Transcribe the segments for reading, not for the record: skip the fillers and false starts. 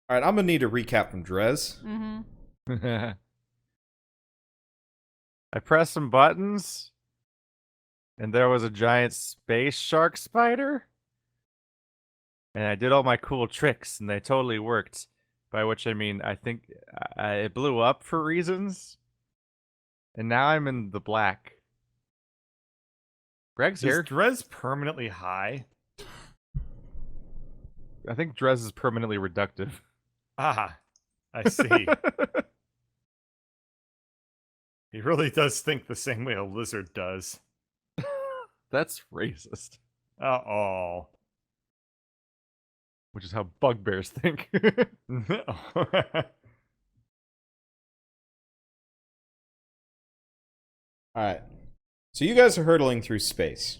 Alright, I'm gonna need a recap from Drez. Mm-hmm. I pressed some buttons, and there was a giant space shark spider. And I did all my cool tricks, and they totally worked. By which I mean, I think it blew up for reasons. And now I'm in the black. Greg's Is here. Drez permanently high? I think Drez is permanently reductive. Ah, I see. He really does think the same way a lizard does. That's racist. Uh-oh. Which is how bugbears think. Alright. So you guys are hurtling through space.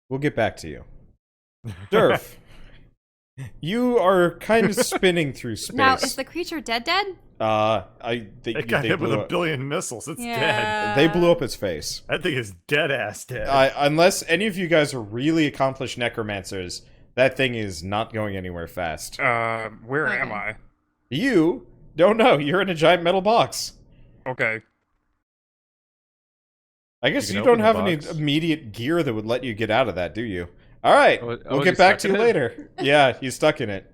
We'll get back to you. Durf, you are kind of spinning through space. Now, is the creature dead? It got hit with a billion missiles. It's dead. They blew up its face. That thing is dead-ass dead. Unless any of you guys are really accomplished necromancers, that thing is not going anywhere fast. Where Okay. am I? You don't know. You're in a giant metal box. Okay. I guess You you can don't open the have any box. immediate gear that would let you get out of that, do you? All right, Oh, we'll is get he back stuck to you in it? later. Yeah, he's stuck in it.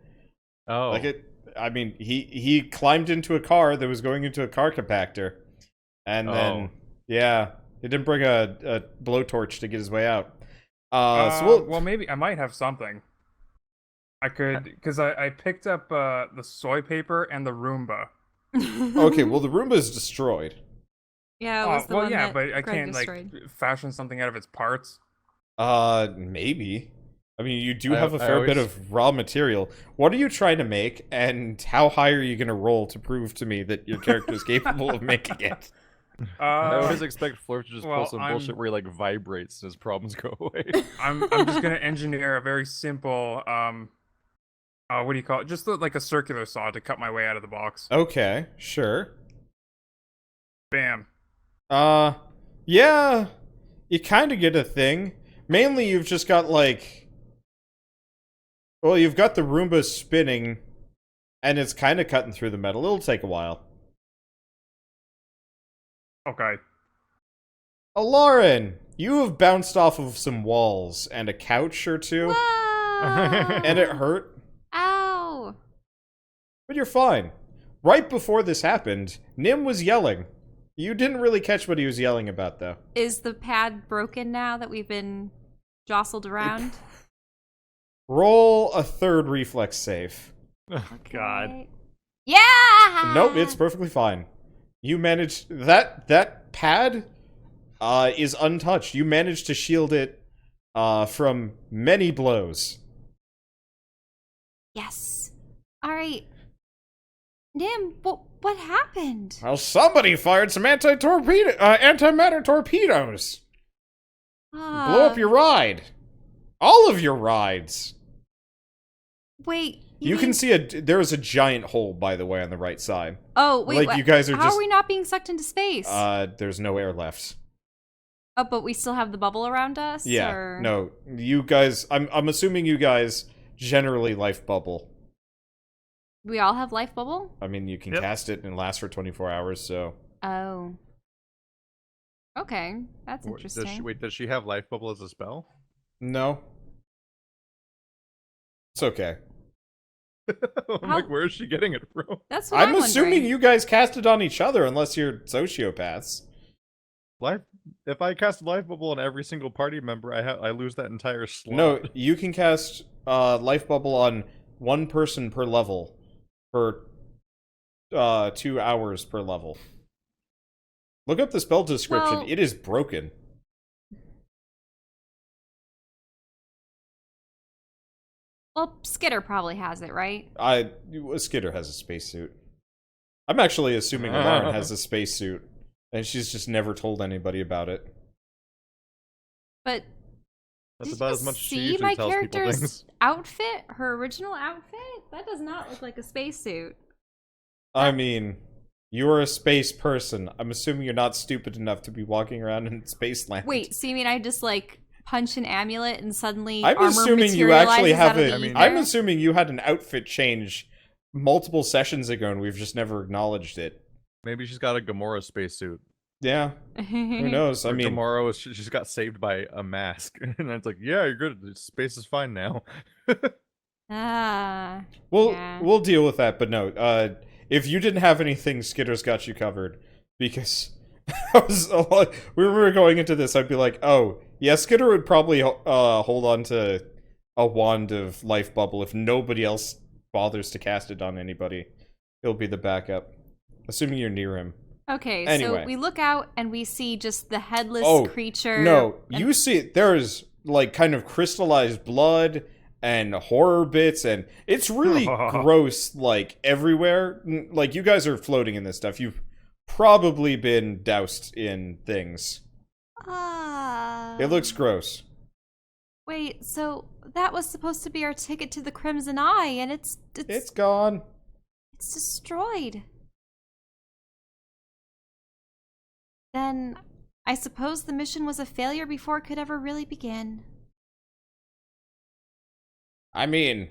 Oh. Like it. I mean, he climbed into a car that was going into a car compactor, and then yeah, he didn't bring a blowtorch to get his way out. So well, maybe I might have something. I could, because I picked up the soy paper and the Roomba. okay. Well, the Roomba is destroyed. Yeah, it was the well, one yeah, that but I Greg can't destroyed. like fashion something out of its parts. Maybe. I mean, you do I- have a I fair bit always- of raw material. What are you trying to make, and how high are you going to roll to prove to me that your character is capable of making it? I always expect Flurf to just well, pull some bullshit where he like vibrates and his problems go away. I'm just gonna engineer a very simple what do you call it? Just like a circular saw to cut my way out of the box. Okay, sure. Bam. Yeah, you kind of get a thing. Mainly, you've just got, like... Well, you've got the Roomba spinning, and it's kind of cutting through the metal. It'll take a while. Okay. Elaryn, you have bounced off of some walls and a couch or two, Whoa! and it hurt, Ow! but you're fine. Right before this happened, Nim was yelling. You didn't really catch what he was yelling about, though. Is the pad broken now that we've been jostled around? Roll a third reflex save. God. Okay. Yeah! Nope, it's perfectly fine. You managed... That pad is untouched. You managed to shield it from many blows. Yes. All right. Nim, what happened? Well, somebody fired some antimatter torpedoes. Blew up your ride. All of your rides. Wait. You can mean- see there is a giant hole, by the way, on the right side. Oh, wait. like, what? you guys are How just- are we not being sucked into space? There's no air left. Oh, but we still have the bubble around us? Yeah, or... no, you guys. I'm assuming you guys generally life bubble. We all have life bubble? I mean, you can Yep. cast it and it lasts for 24 hours. So Oh. Okay, that's interesting. Does she have life bubble as a spell? no, it's okay. I'm How- like, where is she getting it from? That's what I'm I'm assuming wondering. you guys cast it on each other, unless you're sociopaths. Life. If I cast life bubble on every single party member, I lose that entire slot. No, you can cast life bubble on one person per level for 2 hours per level. Look up the spell description. Well- It is broken. Well, Skitter probably has it, right? Skitter has a spacesuit. I'm actually assuming Elaryn has a spacesuit, and she's just never told anybody about it. But That's did about you as much as she see usually my tells people character's things. outfit? Her original outfit? That does not look like a spacesuit. I mean, you're a space person. I'm assuming you're not stupid enough to be walking around in Spaceland. Wait, so you mean I just like punch an amulet and suddenly I'm armor assuming you materializes actually out have of the a. ether? I'm assuming you had an outfit change multiple sessions ago and we've just never acknowledged it. Maybe she's got a Gamora spacesuit. Yeah. Who knows? I Or mean, tomorrow she's got saved by a mask, and it's like, yeah, you're good. Space is fine now. we'll deal with that. But no, if you didn't have anything, Skitter's got you covered. Because we were going into this, I'd be like, oh yeah, Skitter would probably hold on to a wand of life bubble if nobody else bothers to cast it on anybody. He'll be the backup, assuming you're near him. Okay, Anyway. so we look out and we see just the headless creature. No, you see there's like kind of crystallized blood and horror bits, and it's really gross, like everywhere. Like, you guys are floating in this stuff. You've probably been doused in things. It looks gross. Wait, so that was supposed to be our ticket to the Crimson Eye, and it's gone. It's destroyed. Then I suppose the mission was a failure before it could ever really begin. I mean,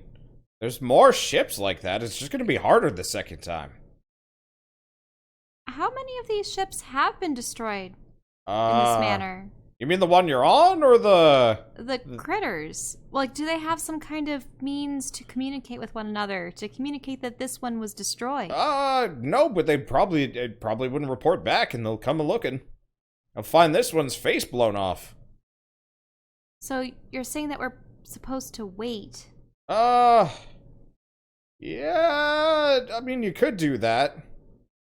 there's more ships like that. It's just going to be harder the second time. How many of these ships have been destroyed in this manner? You mean the one you're on, or the critters? Like, do they have some kind of means to communicate with one another, to communicate that this one was destroyed? No, but it probably wouldn't report back, and they'll come a-looking. They'll find this one's face blown off. So you're saying that we're supposed to wait? Yeah, I mean, you could do that.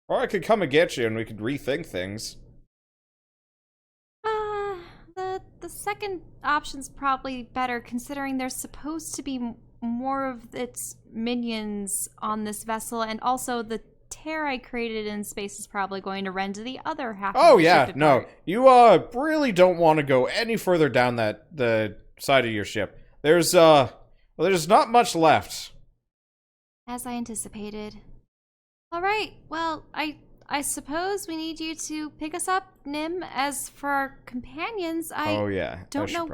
Or I could come and get you, and we could rethink things. The second option's probably better, considering there's supposed to be more of its minions on this vessel, and also the tear I created in space is probably going to rend the other half of the ship apart. You really don't want to go any further down the side of your ship. There's not much left. As I anticipated. All right, well, I suppose we need you to pick us up, Nim. As for our companions, I don't know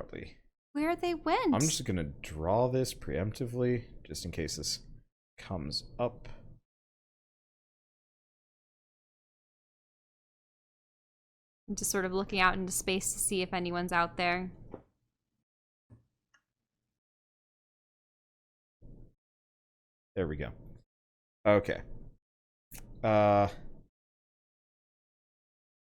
where they went. I'm just going to draw this preemptively, just in case this comes up. I'm just sort of looking out into space to see if anyone's out there. There we go. Okay.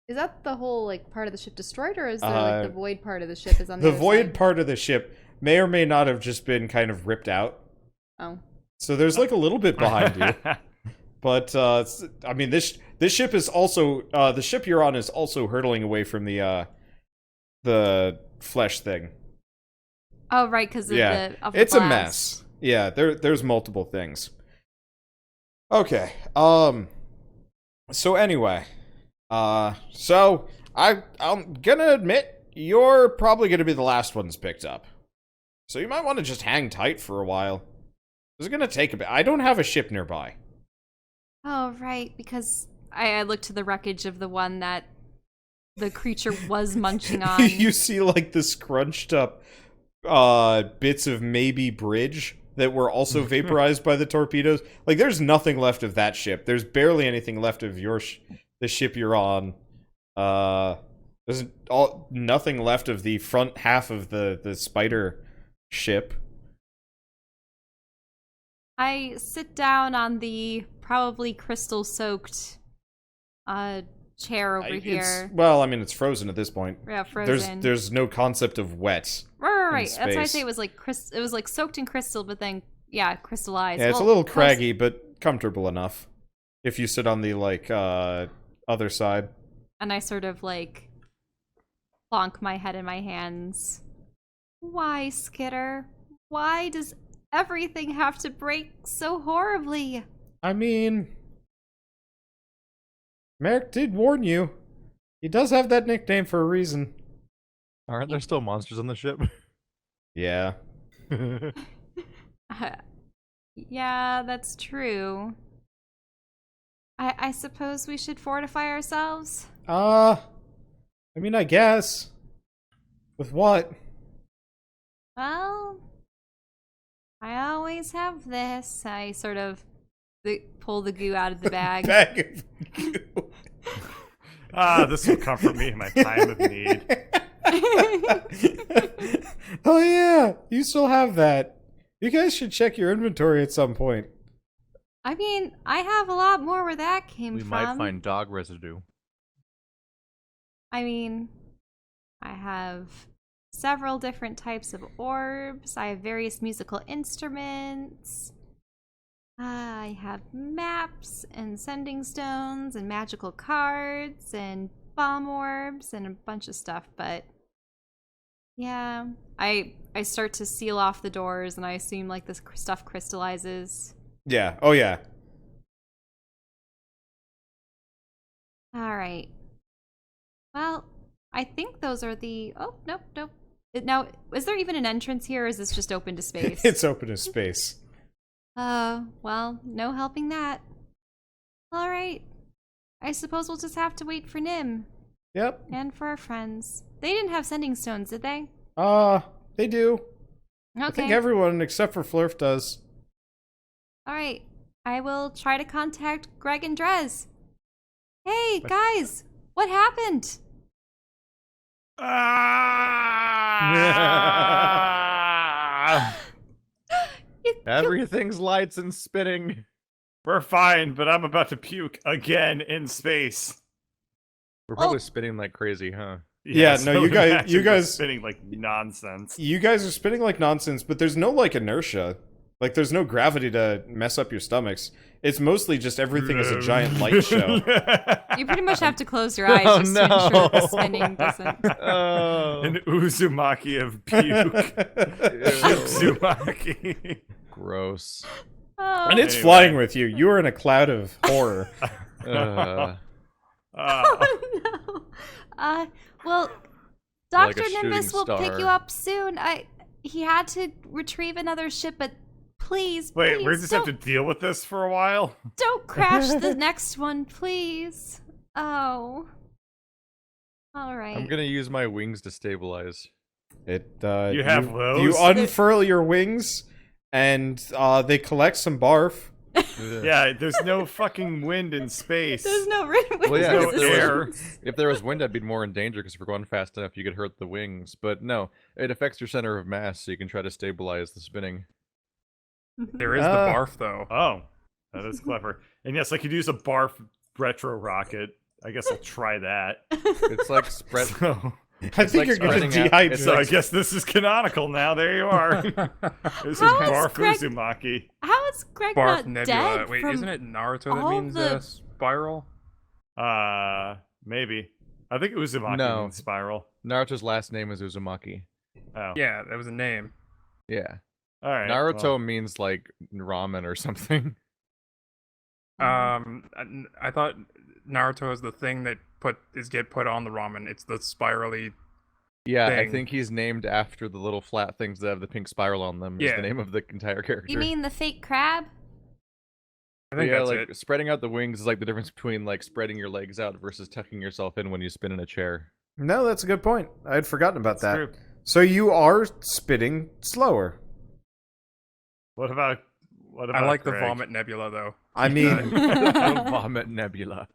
Is that the whole, like, part of the ship destroyed, or is there, like, the void part of the ship is on the other void side? Part of the ship may or may not have just been kind of ripped out. Oh. So there's, like, a little bit behind you. But, I mean, this ship is also, the ship you're on is also hurtling away from the flesh thing. Oh, right, because of the it's blast. A mess. Yeah, there's multiple things. Okay, so anyway, so I'm gonna admit, you're probably gonna be the last ones picked up. So you might want to just hang tight for a while. This is gonna take a bit. I don't have a ship nearby. Oh, right, because I looked to the wreckage of the one that the creature was munching on. You see, like, the scrunched up bits of maybe bridge that were also vaporized by the torpedoes. Like, there's nothing left of that ship. There's barely anything left of the ship you're on. There's nothing left of the front half of the spider ship. I sit down on the probably crystal-soaked chair over here. Well, I mean, it's frozen at this point. Yeah, frozen. There's no concept of wet. Right. That's why I say it was like soaked in crystal, but then crystallized. Yeah, it's a little craggy, but comfortable enough. If you sit on the other side. And I sort of like plonk my head in my hands. Why, Skitter? Why does everything have to break so horribly? I mean, Merrick did warn you. He does have that nickname for a reason. Aren't there still monsters on the ship? Yeah. Yeah, that's true. I suppose we should fortify ourselves? I mean, I guess. With what? Well, I always have this. I sort of pull the goo out of the bag. Bag of goo. This will comfort me in my time of need. Oh yeah, you still have that. You guys should check your inventory at some point. I mean, I have a lot more where that came We from. might find dog residue. I mean, I have several different types of orbs. I have various musical instruments. I have maps and sending stones and magical cards and bomb orbs and a bunch of stuff, but yeah, I start to seal off the doors and I assume like this stuff crystallizes. Yeah. Oh yeah. All right. Well, I think those are the... Oh, nope. Now, is there even an entrance here, or is this just open to space? It's open to space. Well, no helping that. All right. I suppose we'll just have to wait for Nim. Yep. And for our friends. They didn't have sending stones, did they? They do. Okay. I think everyone except for Flurf does. All right. I will try to contact Greg and Drez. Hey, guys! What happened? Everything's lights and spinning. We're fine, but I'm about to puke again in space. We're probably spinning like crazy, huh? Yeah, no, so you guys- imagine you we're guys- spinning like nonsense. You guys are spinning like nonsense, but there's no like inertia. Like there's no gravity to mess up your stomachs. It's mostly just everything is a giant light show. You pretty much have to close your eyes Oh, just to ensure no. the spinning doesn't. Oh. An Uzumaki of puke. Uzumaki. Gross. Oh. And it's Anyway. flying with you. You are in a cloud of horror. Uh, Oh no. Well, Like Dr. a shooting Nimbus will pick star. you up soon. He had to retrieve another ship, but please, Wait, please we just have to deal with this for a while? don't crash the next one, please. Oh. All right. I'm gonna use my wings to stabilize. You have those? You unfurl your wings, and they collect some barf. Yeah, there's no fucking wind in space. There's no wind. Well, yeah, no if there, air. if there was wind, I'd be more in danger because if we're going fast enough, you could hurt the wings. But no, it affects your center of mass, so you can try to stabilize the spinning. There is the barf, though. Oh, that is clever. And yes, I could use a barf retro rocket. I guess I'll try that. It's like spread. So, I think like you're going to spreading out- dehydrate. it's so I like- guess this is canonical now. There you are. This is How is barf Greg- Uzumaki. How is Greg Barf not Nebula. dead Wait, from isn't it Naruto that all means the- spiral? Maybe. I think Uzumaki No. means spiral. Naruto's last name is Uzumaki. Oh. Yeah, that was a name. Yeah. All right. Naruto well. means like ramen or something. I thought Naruto is the thing that get put on the ramen. It's the spirally. Yeah, I Thing. think he's named after the little flat things that have the pink spiral on them. Is Yeah. the name of the entire character. You mean the fake crab? I think yeah, that's like it. spreading out the wings is like the difference between like spreading your legs out versus tucking yourself in when you spin in a chair. No, that's a good point. I had forgotten about That's that. true. So you are spitting slower. What about I like the Greg? vomit nebula though. I mean, Vomit nebula.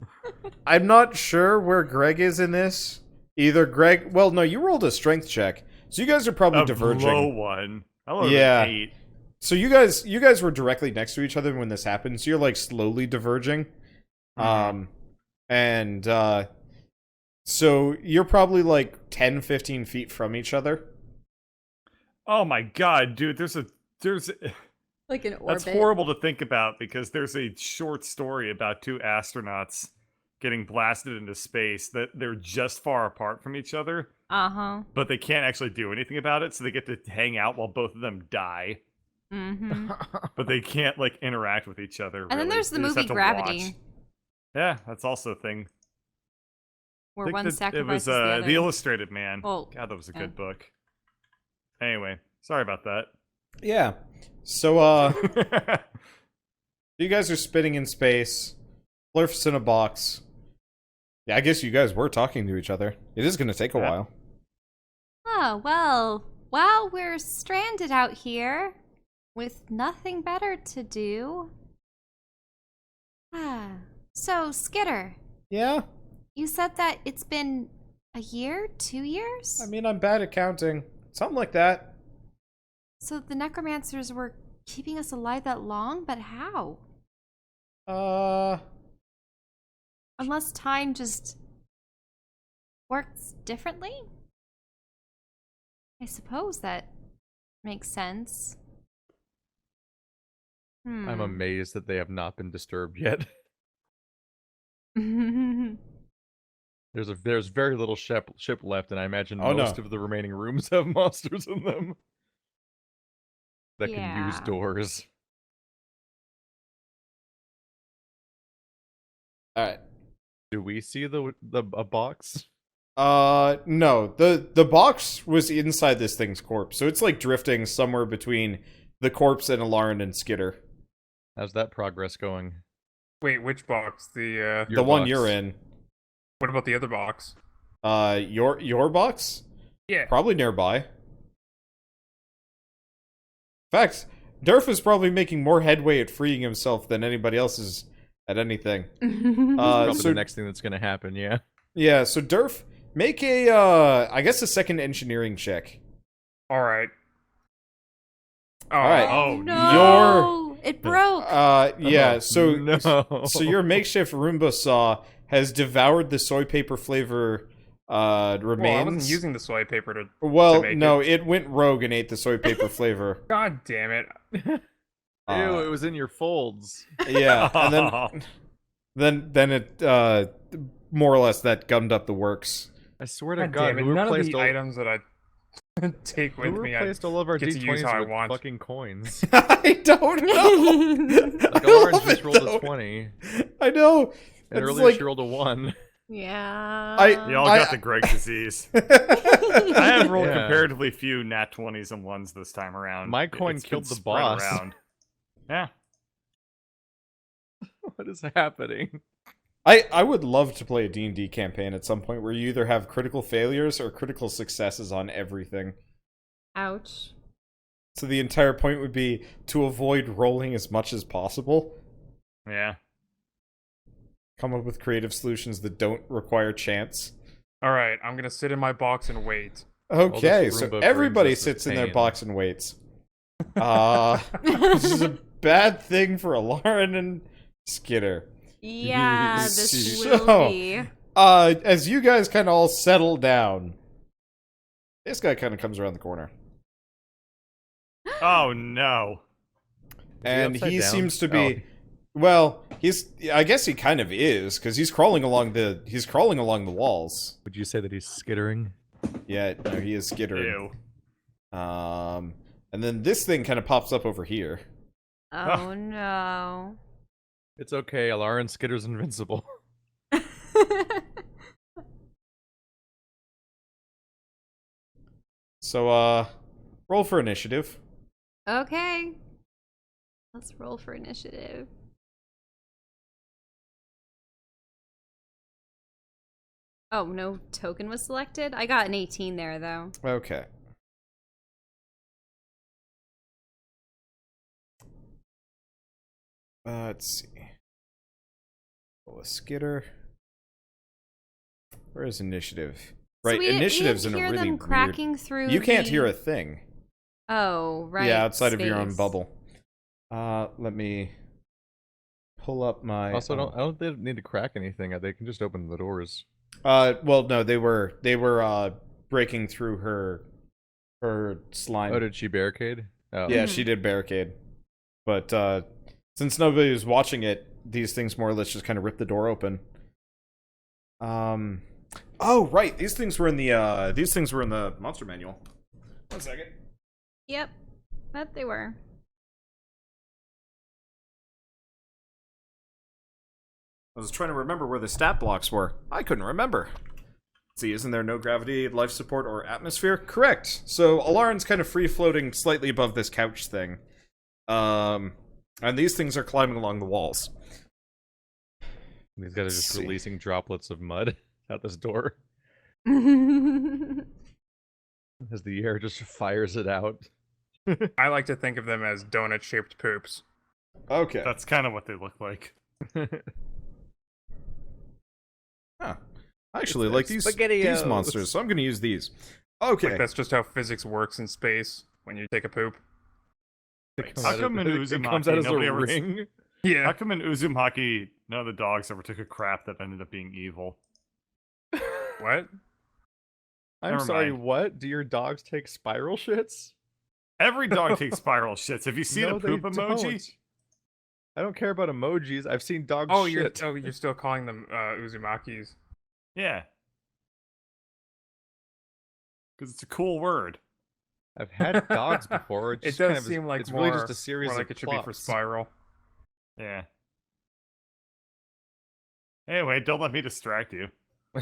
I'm not sure where Greg is in this. Either Greg... Well, no, you rolled a strength check. So you guys are probably A diverging. low one. I rolled Yeah. an 8. So you guys were directly next to each other when this happened, so you're like slowly diverging. So you're probably like 10, 15 feet from each other. Oh my god, dude! There's Like an orbit. that's horrible to think about because there's a short story about two astronauts getting blasted into space that they're just far apart from each other, Uh-huh. but they can't actually do anything about it, so they get to hang out while both of them die. Mm-hmm. But they can't like interact with each other. And then really. there's the They just movie have to Gravity, watch. Yeah, that's also a thing. where I think one that sacrifices it was the other. The Illustrated Man. Oh, God, that was a yeah. good book. Anyway, sorry about that. Yeah. So, you guys are spinning in space. Flurf's in a box. Yeah, I guess you guys were talking to each other. It is going to take a Yeah. while. Oh, well, while we're stranded out here with nothing better to do, So, Skitter, Yeah? you said that it's been a year? 2 years? I mean, I'm bad at counting. Something like that. So the necromancers were keeping us alive that long? But how? Unless time just works differently? I suppose that makes sense. I'm amazed that they have not been disturbed yet. There's very little ship left, and I imagine most of the remaining rooms have monsters in them that can use doors. All right. Do we see a box? No. The box was inside this thing's corpse, so it's like drifting somewhere between the corpse and Elaryn and Skitter. How's that progress going? Wait, which box? The one box. you're in. What about the other box? Your box? Yeah. Probably nearby. In fact, Durf is probably making more headway at freeing himself than anybody else is at anything. Probably the next thing that's gonna happen, yeah. Yeah, so Durf, make a, I guess a second engineering check. Alright. Alright. Oh, no! It broke! Yeah, so no. so your makeshift Roomba saw has devoured the soy paper flavor remains. Well, I wasn't using the soy paper to make no, it went rogue and ate the soy paper flavor. God damn it. Ew, it was in your folds. Yeah, and then it more or less that gummed up the works. I swear to God God, damn it. who None of replaced the items that I take with who me, replaced all of our get to use D20s how I with want. fucking coins? I don't know. Like I Orange love just it, rolled though. a 20, I know. and It's earlier like, she rolled a 1. Yeah. Y'all got the Greg disease. I have rolled Yeah. comparatively few nat 20s and 1s this time around. My coin It's been killed the spread boss. Around. Yeah. What is happening? I would love to play a D&D campaign at some point where you either have critical failures or critical successes on everything. Ouch. So the entire point would be to avoid rolling as much as possible. Yeah. Come up with creative solutions that don't require chance. Alright, I'm gonna sit in my box and wait. Okay, this so Roomba brings everybody us this sits in their pain. box and waits. This is a bad thing for Elaryn and Skitter. Yeah, this So- will be. As you guys kind of all settle down, this guy kind of comes around the corner. Oh no. And upside he down? seems to be, well, I guess he kind of is, because he's crawling along the walls. Would you say that he's skittering? Yeah, no, he is skittering. Ew. And then this thing kind of pops up over here. Oh no. It's okay, Elaryn Skitter's invincible. So, roll for initiative. Okay. Let's roll for initiative. Oh, no token was selected? I got an 18 there, though. Okay. Let's see. Roll a Skitter. Where is initiative? Right, So initiative's we in didn't a hear really them cracking through weird. You can't the- hear a thing. Oh, right. Yeah, outside of your own space. bubble. Let me pull up my. Also, I don't think they need to crack anything. They can just open the doors. Well, no, they were breaking through her slime. Oh, did she barricade? Oh. Yeah, she did barricade. But since nobody was watching it, these things more or less just kind of ripped the door open. Oh, right. These things were in the monster manual. 1 second. Yep. That they were. I was trying to remember where the stat blocks were. I couldn't remember. Let's see, isn't there no gravity, life support, or atmosphere? Correct. So Elaryn's kind of free floating slightly above this couch thing. And these things are climbing along the walls. These guys are Let's just see. releasing droplets of mud out this door as the air just fires it out. I like to think of them as donut-shaped poops. Okay. That's kind of what they look like. Huh. I actually It's like these SpaghettiOs. monsters, so I'm going to use these. Okay. Like that's just how physics works in space when you take a poop. How come in it comes out Uzumaki as a nobody ever? ring? Yeah. How come in Uzumaki none of the dogs ever took a crap that ended up being evil? What? I'm Never sorry, mind. what? Do your dogs take spiral shits? Every dog takes spiral shits. Have you seen No, a they poop emoji? don't. I don't care about emojis. I've seen dogs Oh, shit. you're still calling them Uzumakis. Yeah. Because it's a cool word. I've had dogs before. It just does kind of seem like it's more, really just a series more of like it should be for plops. spiral. Yeah. Anyway, don't let me distract you.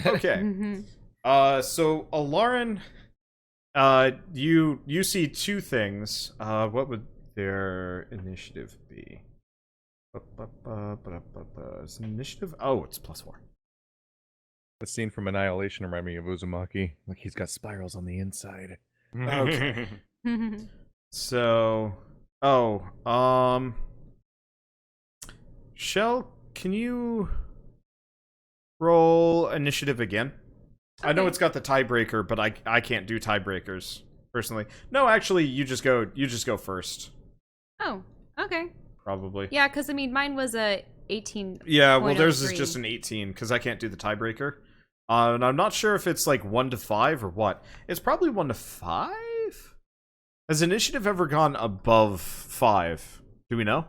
Okay. So Elaryn, you see two things. What would their initiative be? Is initiative? Oh, it's +4. The scene from Annihilation reminded me of Uzumaki. Like he's got spirals on the inside. Okay. So, Chelle, can you roll initiative again? I know Okay. it's got the tiebreaker, but I can't do tiebreakers personally. No, actually, you just go first, Oh, okay. probably. Yeah, because I mean, mine was a 18. Yeah, well, theirs is 0.03. just an 18 because I can't do the tiebreaker. And I'm not sure if it's like 1 to 5 or what. It's probably 1 to 5. Has initiative ever gone above 5? Do we know?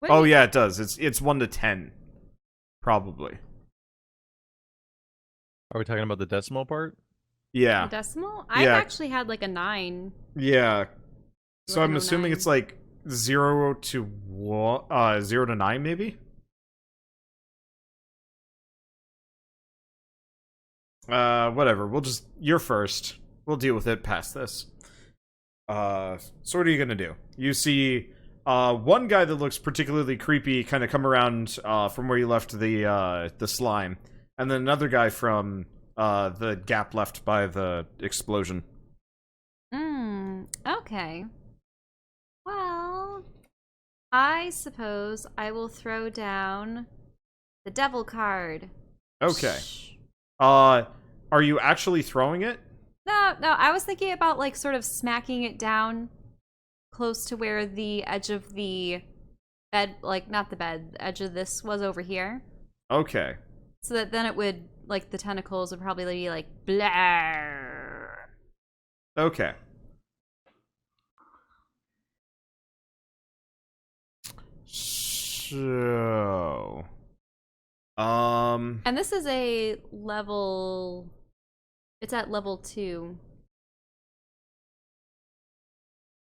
What Oh do you- yeah, it does. It's 1 to 10, probably. Are we talking about the decimal part? a Yeah, decimal? I've Yeah. actually had like a 9. yeah. So I'm 1109. assuming it's like 0 to 1, 0 to 9, maybe. Whatever. You're first. We'll deal with it past this. So what are you gonna do? You see, one guy that looks particularly creepy kind of come around, from where you left the slime, and then another guy from, the gap left by the explosion. Okay. Well, I suppose I will throw down the devil card. Okay. Are you actually throwing it? No, I was thinking about like sort of smacking it down close to where the edge of the bed, like not the bed, the edge of this was over here. Okay. So that then it would, like the tentacles would probably be like, blah. Okay. So, And this is a level, it's at level 2.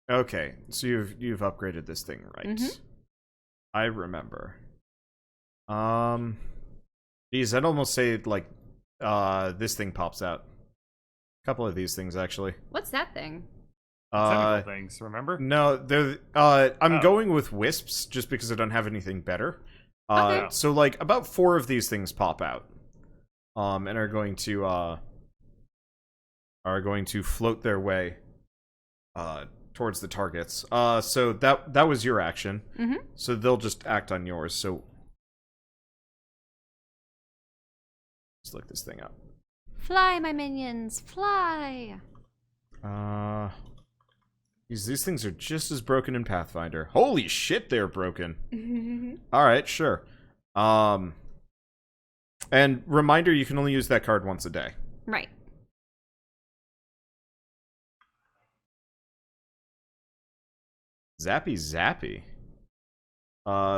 okay. So you've upgraded this thing, right? Mhm. I remember. Geez, I'd almost say like, this thing pops out. A couple of these things actually. What's that thing? Technical things, remember? No, they're. I'm Oh. going with wisps just because I don't have anything better. Okay. So like about 4 of these things pop out, and are going to float their way, towards the targets. So that was your action. Mhm. So they'll just act on yours. So let's look this thing up. Fly, my minions, fly. These things are just as broken in Pathfinder. Holy shit, they're broken. Alright, sure. And reminder, you can only use that card once a day. Right. Zappy Zappy.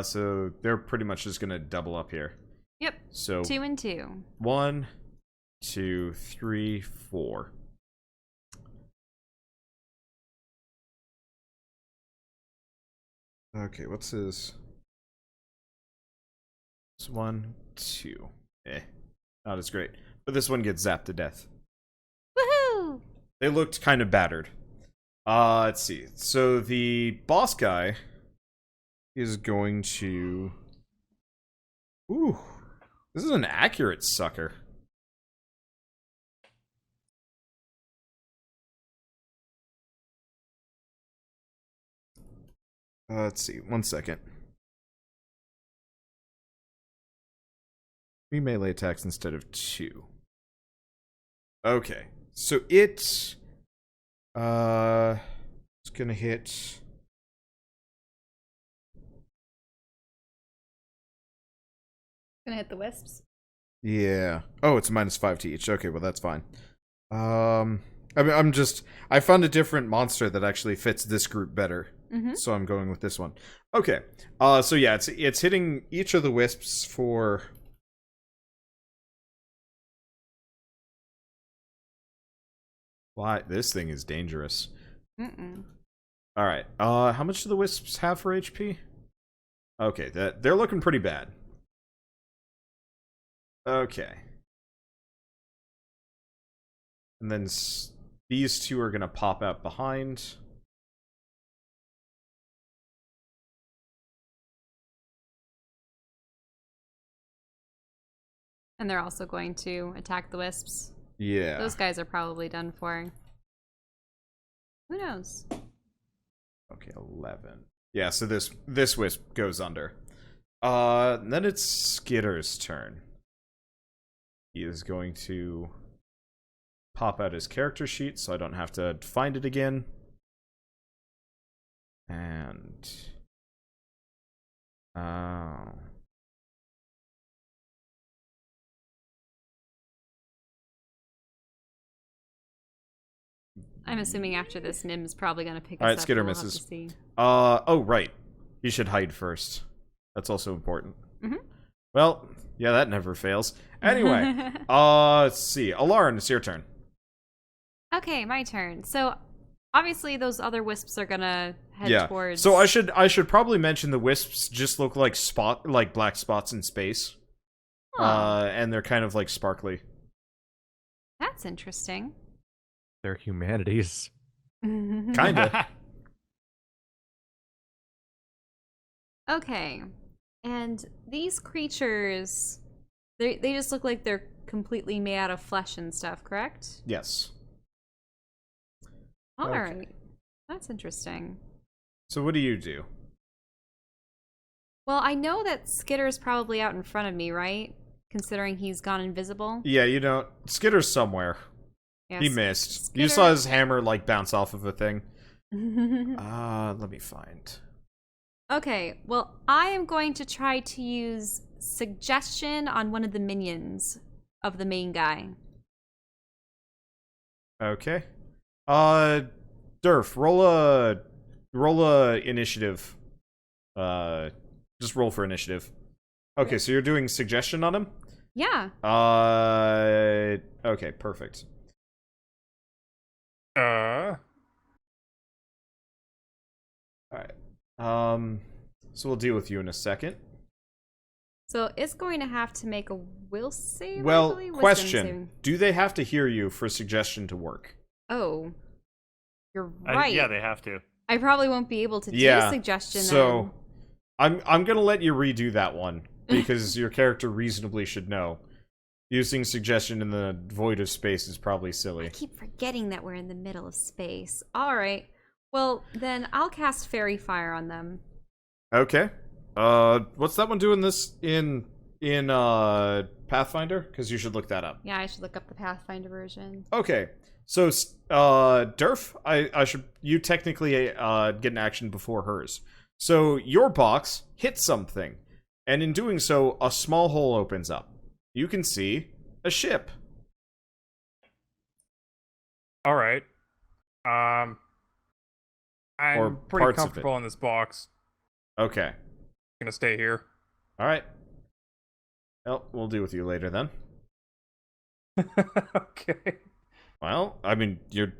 So they're pretty much just gonna double up here. Yep. So 2 and 2. 1, 2, 3, 4. Okay, what's his? It's 1, 2. Not as great. But this one gets zapped to death. Woohoo! They looked kind of battered. Let's see. So the boss guy is going to... Ooh. This is an accurate sucker. Let's see. 1 second. 3 melee attacks instead of 2. Okay, so it's gonna hit. Gonna hit the wisps. Yeah. Oh, it's -5 to each. Okay, well that's fine. I mean, I found a different monster that actually fits this group better, so I'm going with this one. Okay. So yeah, it's hitting each of the wisps for. Why this thing is dangerous. All right. How much do the wisps have for HP? Okay, they're looking pretty bad. Okay. And then these two are gonna pop out behind. And they're also going to attack the wisps. Yeah. Those guys are probably done for. Who knows? Okay, 11. Yeah, so this wisp goes under. Then it's Skitter's turn. He is going to pop out his character sheet so I don't have to find it again. And I'm assuming after this, Nim's probably going to pick us Alright, up. Skitter and we'll have misses. to see. Oh, right. You should hide first. That's also important. Well, yeah, that never fails. Anyway, let's see. Elaryn, it's your turn. Okay, my turn. So, obviously, those other wisps are gonna head towards. So I should probably mention the wisps just look like black spots in space. And they're kind of like sparkly. That's interesting. They're humanities. Kinda. Okay, and these creatures, they just look like they're completely made out of flesh and stuff, correct? Yes. All Okay. right, that's interesting. So what do you do? Well, I know that Skitter's probably out in front of me, right? Considering he's gone invisible. Yeah, you don't. Skitter's somewhere. Yes. He missed. Skitter. You saw his hammer like bounce off of a thing. Let me find. Okay, well, I am going to try to use suggestion on one of the minions of the main guy. Okay. Durf, roll a initiative. Just roll for initiative. Okay, so you're doing suggestion on him? Yeah. Okay, perfect. Alright. So we'll deal with you in a second. So it's going to have to make a will save. Well, I believe? Wisdom question. saving. Do they have to hear you for suggestion to work? Oh, you're right. Yeah, they have to. I probably won't be able to do suggestion. So I'm gonna let you redo that one because your character reasonably should know. Using suggestion in the void of space is probably silly. I keep forgetting that we're in the middle of space. All right. Well, then I'll cast Fairy Fire on them. Okay. What's that one doing this in Pathfinder? Because you should look that up. Yeah, I should look up the Pathfinder version. Okay. So, Durf, you technically get an action before hers. So your box hits something, and in doing so, a small hole opens up. You can see a ship. All right. I'm Or pretty parts of comfortable it. in this box. Okay. Gonna stay here. All right. Well, we'll deal with you later then. Okay. Well, I mean, you're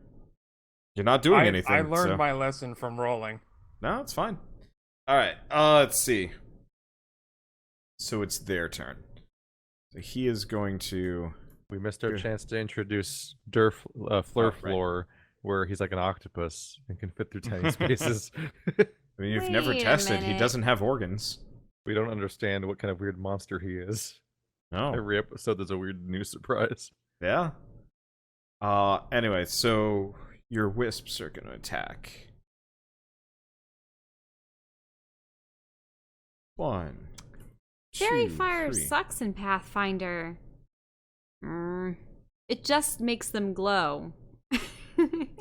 not doing anything. I learned so. my lesson from rolling. No, it's fine. All right. Let's see. So it's their turn. So he is going to. We missed our Here. chance to introduce Flurf right. lore, where he's like an octopus and can fit through tiny spaces. I mean, you've never Wait a tested. He minute. doesn't have organs. We don't understand what kind of weird monster he is. No. Every episode, there's a weird new surprise. Yeah. Anyway, so your wisps are going to attack. 1, Fairy 2, fire 3. sucks in Pathfinder. It just makes them glow.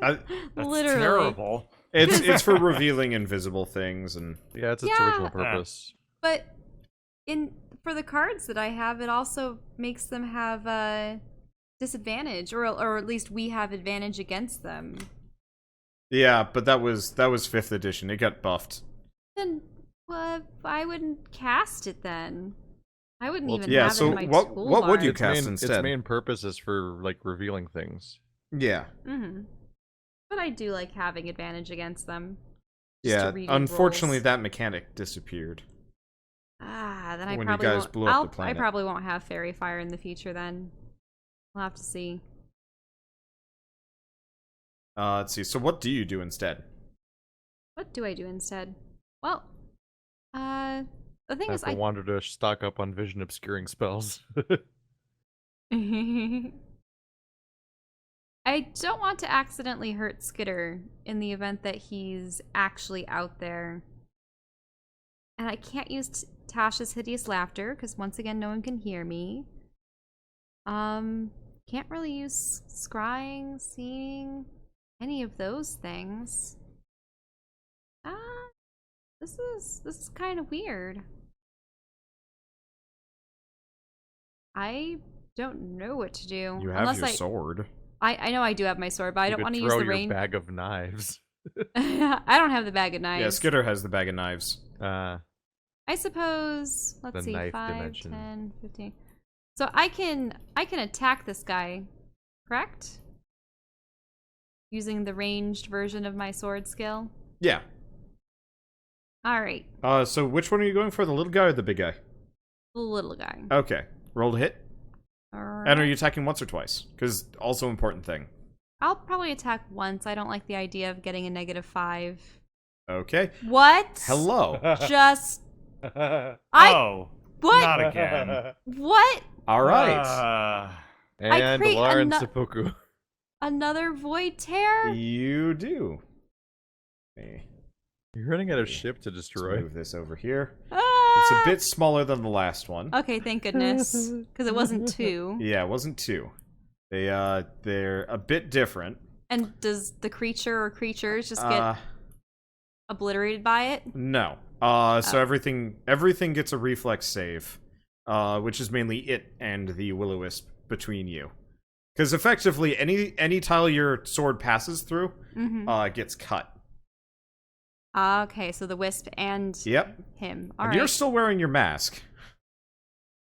That's Literally. terrible. It's for revealing invisible things and Yeah, it's its Yeah. original purpose. But for the cards that I have, it also makes them have a disadvantage, or at least we have advantage against them. yeah, but that was 5th edition. It got buffed. Then, well, I wouldn't cast it then. I wouldn't even yeah, have so it in my what would you toolbar. cast Its instead? main purpose is for like revealing things. Yeah. Mm-hmm. But I do like having advantage against them. Just Yeah, to read unfortunately rolls. that mechanic disappeared. Then I when you probably guys won't. blew up the I planet. probably won't have fairy fire in the future. Then we'll have to see. Let's see. So what do you do instead? What do I do instead? Well, the thing I is, have to wander to stock up on vision obscuring spells. I don't want to accidentally hurt Skitter in the event that he's actually out there. And I can't use Tasha's hideous laughter, because once again, no one can hear me. Can't really use scrying, seeing, any of those things. This is kind of weird. I don't know what to do. You have unless your sword. I know I do have my sword, but I You don't could want to use throw the your range. bag of knives. I don't have the bag of knives. Yeah, Skitter has the bag of knives. I suppose, let's The see, knife 5, dimension. 10, 15. So I can attack this guy, correct? Using the ranged version of my sword skill. Yeah. All right, So which one are you going for, the little guy or the big guy? the little guy. Okay. Roll to hit. All And are right. you attacking once or twice? Because also important thing. I'll probably attack once. I don't like the idea of getting a -5. Okay. What? Hello. Just Oh, what? not again. What? All right. And create Elaryn ano- seppuku. Another void tear? You do. Okay. You're running out of ship to Let's destroy. move this over here. It's Ah! a bit smaller than the last one. Okay, thank goodness, because it wasn't 2. Yeah, it wasn't 2. They're a bit different. And does the creature or creatures just get obliterated by it? No. So everything gets a reflex save, which is mainly it and the will-o-wisp between you. Because effectively, any tile your sword passes through, gets cut. Okay, so the wisp and Yep. him. And All you're right. still wearing your mask.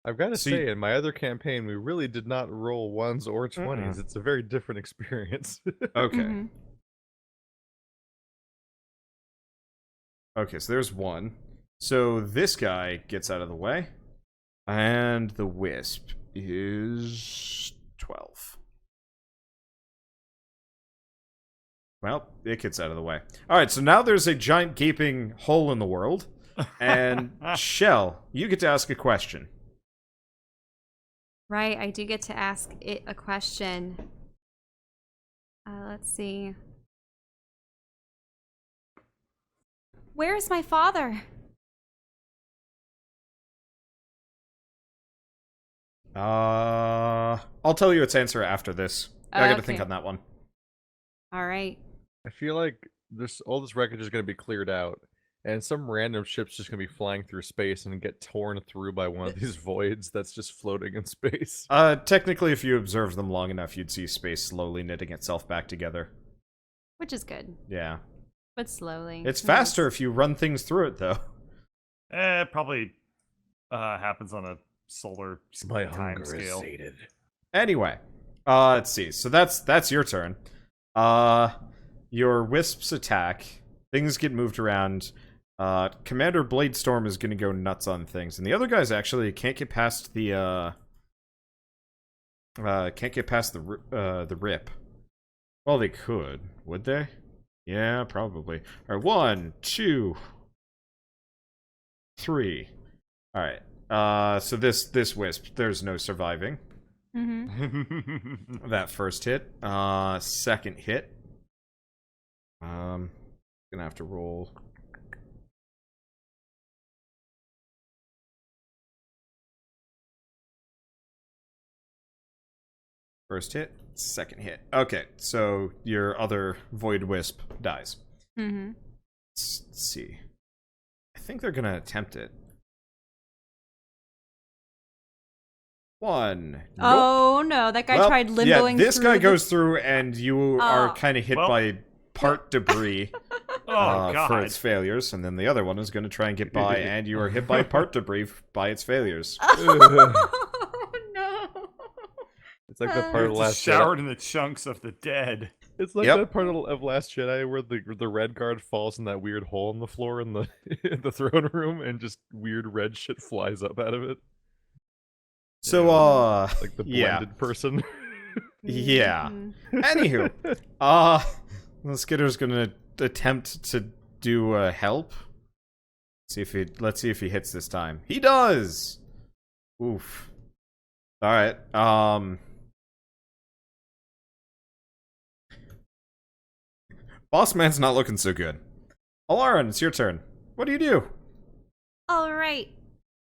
I've got to So say, in my other campaign, we really did not roll 1s or 20s. Mm-mm. It's a very different experience. Okay. Mhm. Okay, so there's one. So this guy gets out of the way. And the wisp is 12. Well, it gets out of the way. Alright, so now there's a giant gaping hole in the world. And Chelle, you get to ask a question. Right, I do get to ask it a question. Let's see. Where's my father? I'll tell you its answer after this. I gotta think Okay. on that one. All right. I feel like all this wreckage is going to be cleared out, and some random ship's just going to be flying through space and get torn through by one of these voids that's just floating in space. Technically, if you observed them long enough, you'd see space slowly knitting itself back together. Which is good, Yeah. but slowly. It's Nice. faster if you run things through it, though. It probably happens on a solar time scale. sated. Anyway, let's see. So that's your turn. Your wisps attack. Things get moved around. Commander Bladestorm is going to go nuts on things, and the other guys actually can't get past the the rip. Well, they could, would they? Yeah, probably. All right, 1, 2, 3. All right. So this wisp, there's no surviving Mm-hmm. that first hit. Second hit. Gonna have to roll. First hit, second hit. Okay, so your other Void Wisp dies. Mm-hmm. Let's see. I think they're gonna attempt it. 1. Nope. Oh no, that guy Well, tried limboing. Yeah, this through guy the- goes through, and you are Oh. kind of hit Well- by part debris Oh, God. for its failures, and then the other one is going to try and get by, and you are hit by part debris by its failures. Oh no. It's like the part of It's Last showered Jedi. in the chunks of the dead. It's like Yep. that part of Last Jedi where the red guard falls in that weird hole in the floor in the in the throne room, and just weird red shit flies up out of it. So, Like the yeah. blended person. Yeah. Mhm. Anywho, the Skitter's gonna attempt to do help. Let's see if he hits this time. He does. Oof. All right. Boss man's not looking so good. Elaryn, it's your turn. What do you do? All right.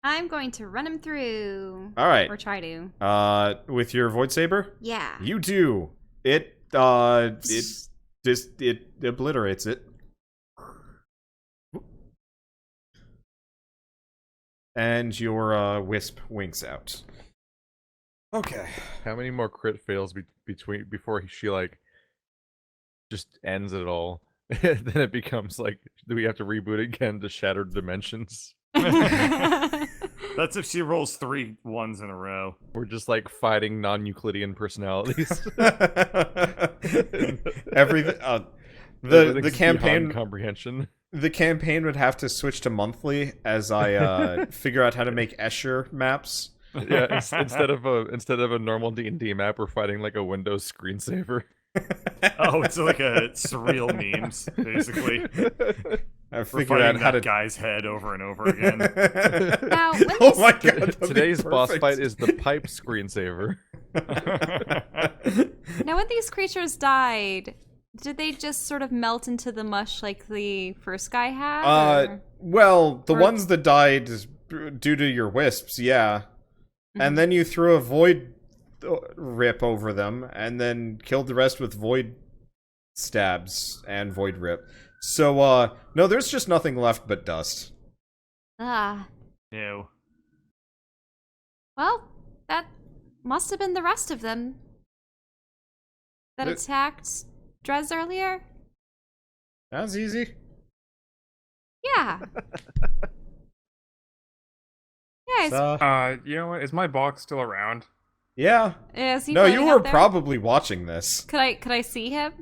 I'm going to run him through. All right. Or try to. With your Void Saber, Yeah. you do. It obliterates it. And your wisp winks out. Okay. How many more crit fails before she like just ends it all? Then it becomes like, do we have to reboot again to Shattered Dimensions? That's if she rolls 3 1s in a row. We're just like fighting non-Euclidean personalities. Everything. The Everything's beyond campaign. comprehension. The campaign would have to switch to monthly as I figure out how to make Escher maps. Yeah, instead of a normal D&D map, we're fighting like a Windows screensaver. Oh, it's like a surreal memes, basically. I We're figured fighting out how that to. guy's head over and over again. Now, when Oh this- my god! that'd be Today's boss perfect. fight is the pipe screensaver. Now, when these creatures died, did they just sort of melt into the mush like the first guy had? or- Well, the Or- ones that died due to your wisps, yeah. And then you threw a void rip over them, and then killed the rest with void stabs and void rip. So, no, there's just nothing left but dust. Ah. Ew. Well, that must have been the rest of them that It- attacked Drez earlier. That's easy. Yeah. Yeah, So, You know what? Is my box still around? yeah. is he No, you floating were out there? probably watching this. Could I see him?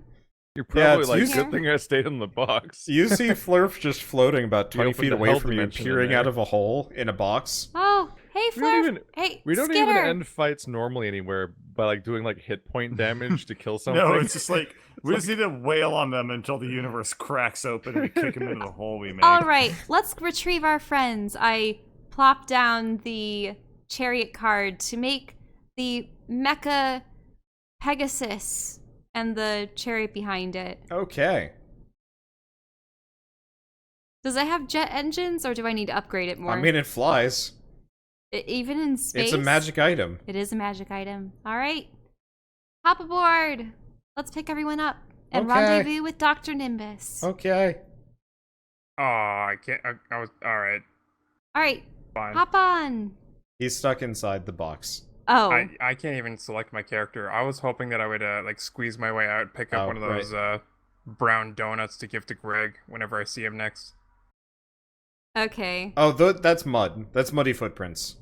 You're Yeah, probably it's like, usually- good thing I stayed in the box. You see Flurf just floating about We 20 opened feet the away hell from you, dimension in peering out there. of a hole in a box. Oh, hey We don't Flurf. even- Hey, We don't Skitter. even end fights normally anywhere by like doing like hit point damage to kill something. No, it's just like, we just need to wail on them until the universe cracks open and we kick them into the hole we made. All right, let's retrieve our friends. I plop down the chariot card to make the Mecha Pegasus and the chariot behind it. Okay. Does it have jet engines, or do I need to upgrade it more? I mean, it flies. Even in space? It's a magic item. It is a magic item. All right. Hop aboard. Let's pick everyone up and Okay. rendezvous with Dr. Nimbus. Okay. Oh, I can't. I was all right. All right. Fine. Hop on. He's stuck inside the box. Oh. I can't even select my character. I was hoping that I would like squeeze my way out, pick up Oh, one of those brown donuts to give to Greg whenever I see him next. Okay. Oh, that's mud. That's muddy footprints.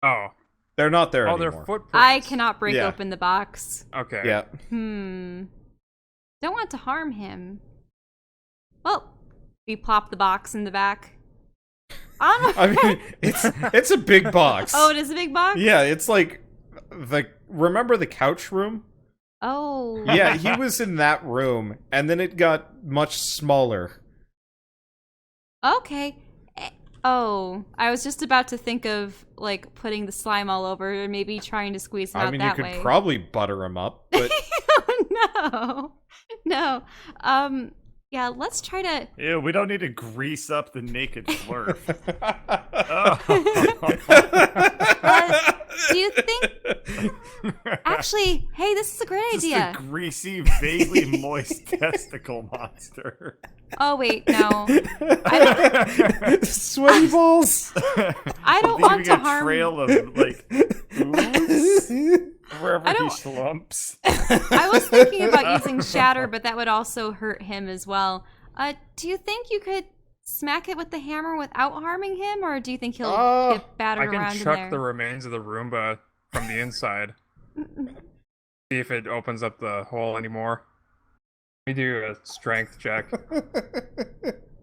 Oh, They're not there they're anymore. footprints. I cannot break Yeah. open the box. Okay. Yeah. Don't want to harm him. Well, we plop the box in the back. I mean, it's a big box. Oh, it is a big box? Yeah, it's like remember the couch room? Oh. Yeah, he was in that room, and then it got much smaller. Okay. Oh, I was just about to think of like putting the slime all over, or maybe trying to squeeze it out I mean, you that could way. probably butter him up, but No. Yeah, let's try to. Ew, we don't need to grease up the naked Flurf. Do you think? Actually, hey, this is a great Just idea. a greasy, vaguely moist testicle monster. Oh wait, no. Sweaty balls. I don't want to a harm. trail of like ooze wherever I he don't- slumps. I was thinking about using shatter, but that would also hurt him as well. Do you think you could smack it with the hammer without harming him, or do you think he'll get I battered can around in chuck there? the remains of the Roomba from the inside. See if it opens up the hole anymore. Let me do a strength check.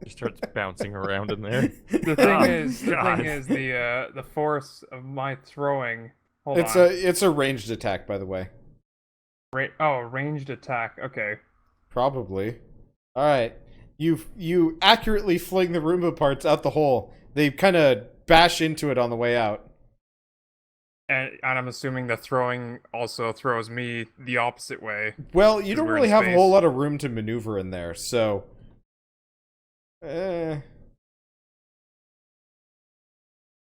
He starts bouncing around in there. The Oh, thing is, the force of my throwing. Hold It's on. a ranged attack, by the way. Ranged attack. Okay. Probably. All right. You accurately fling the Roomba parts out the hole. They kind of bash into it on the way out. And I'm assuming the throwing also throws me the opposite way. Well, you 'Cause don't we're in really have a space. whole lot of room to maneuver in there, so.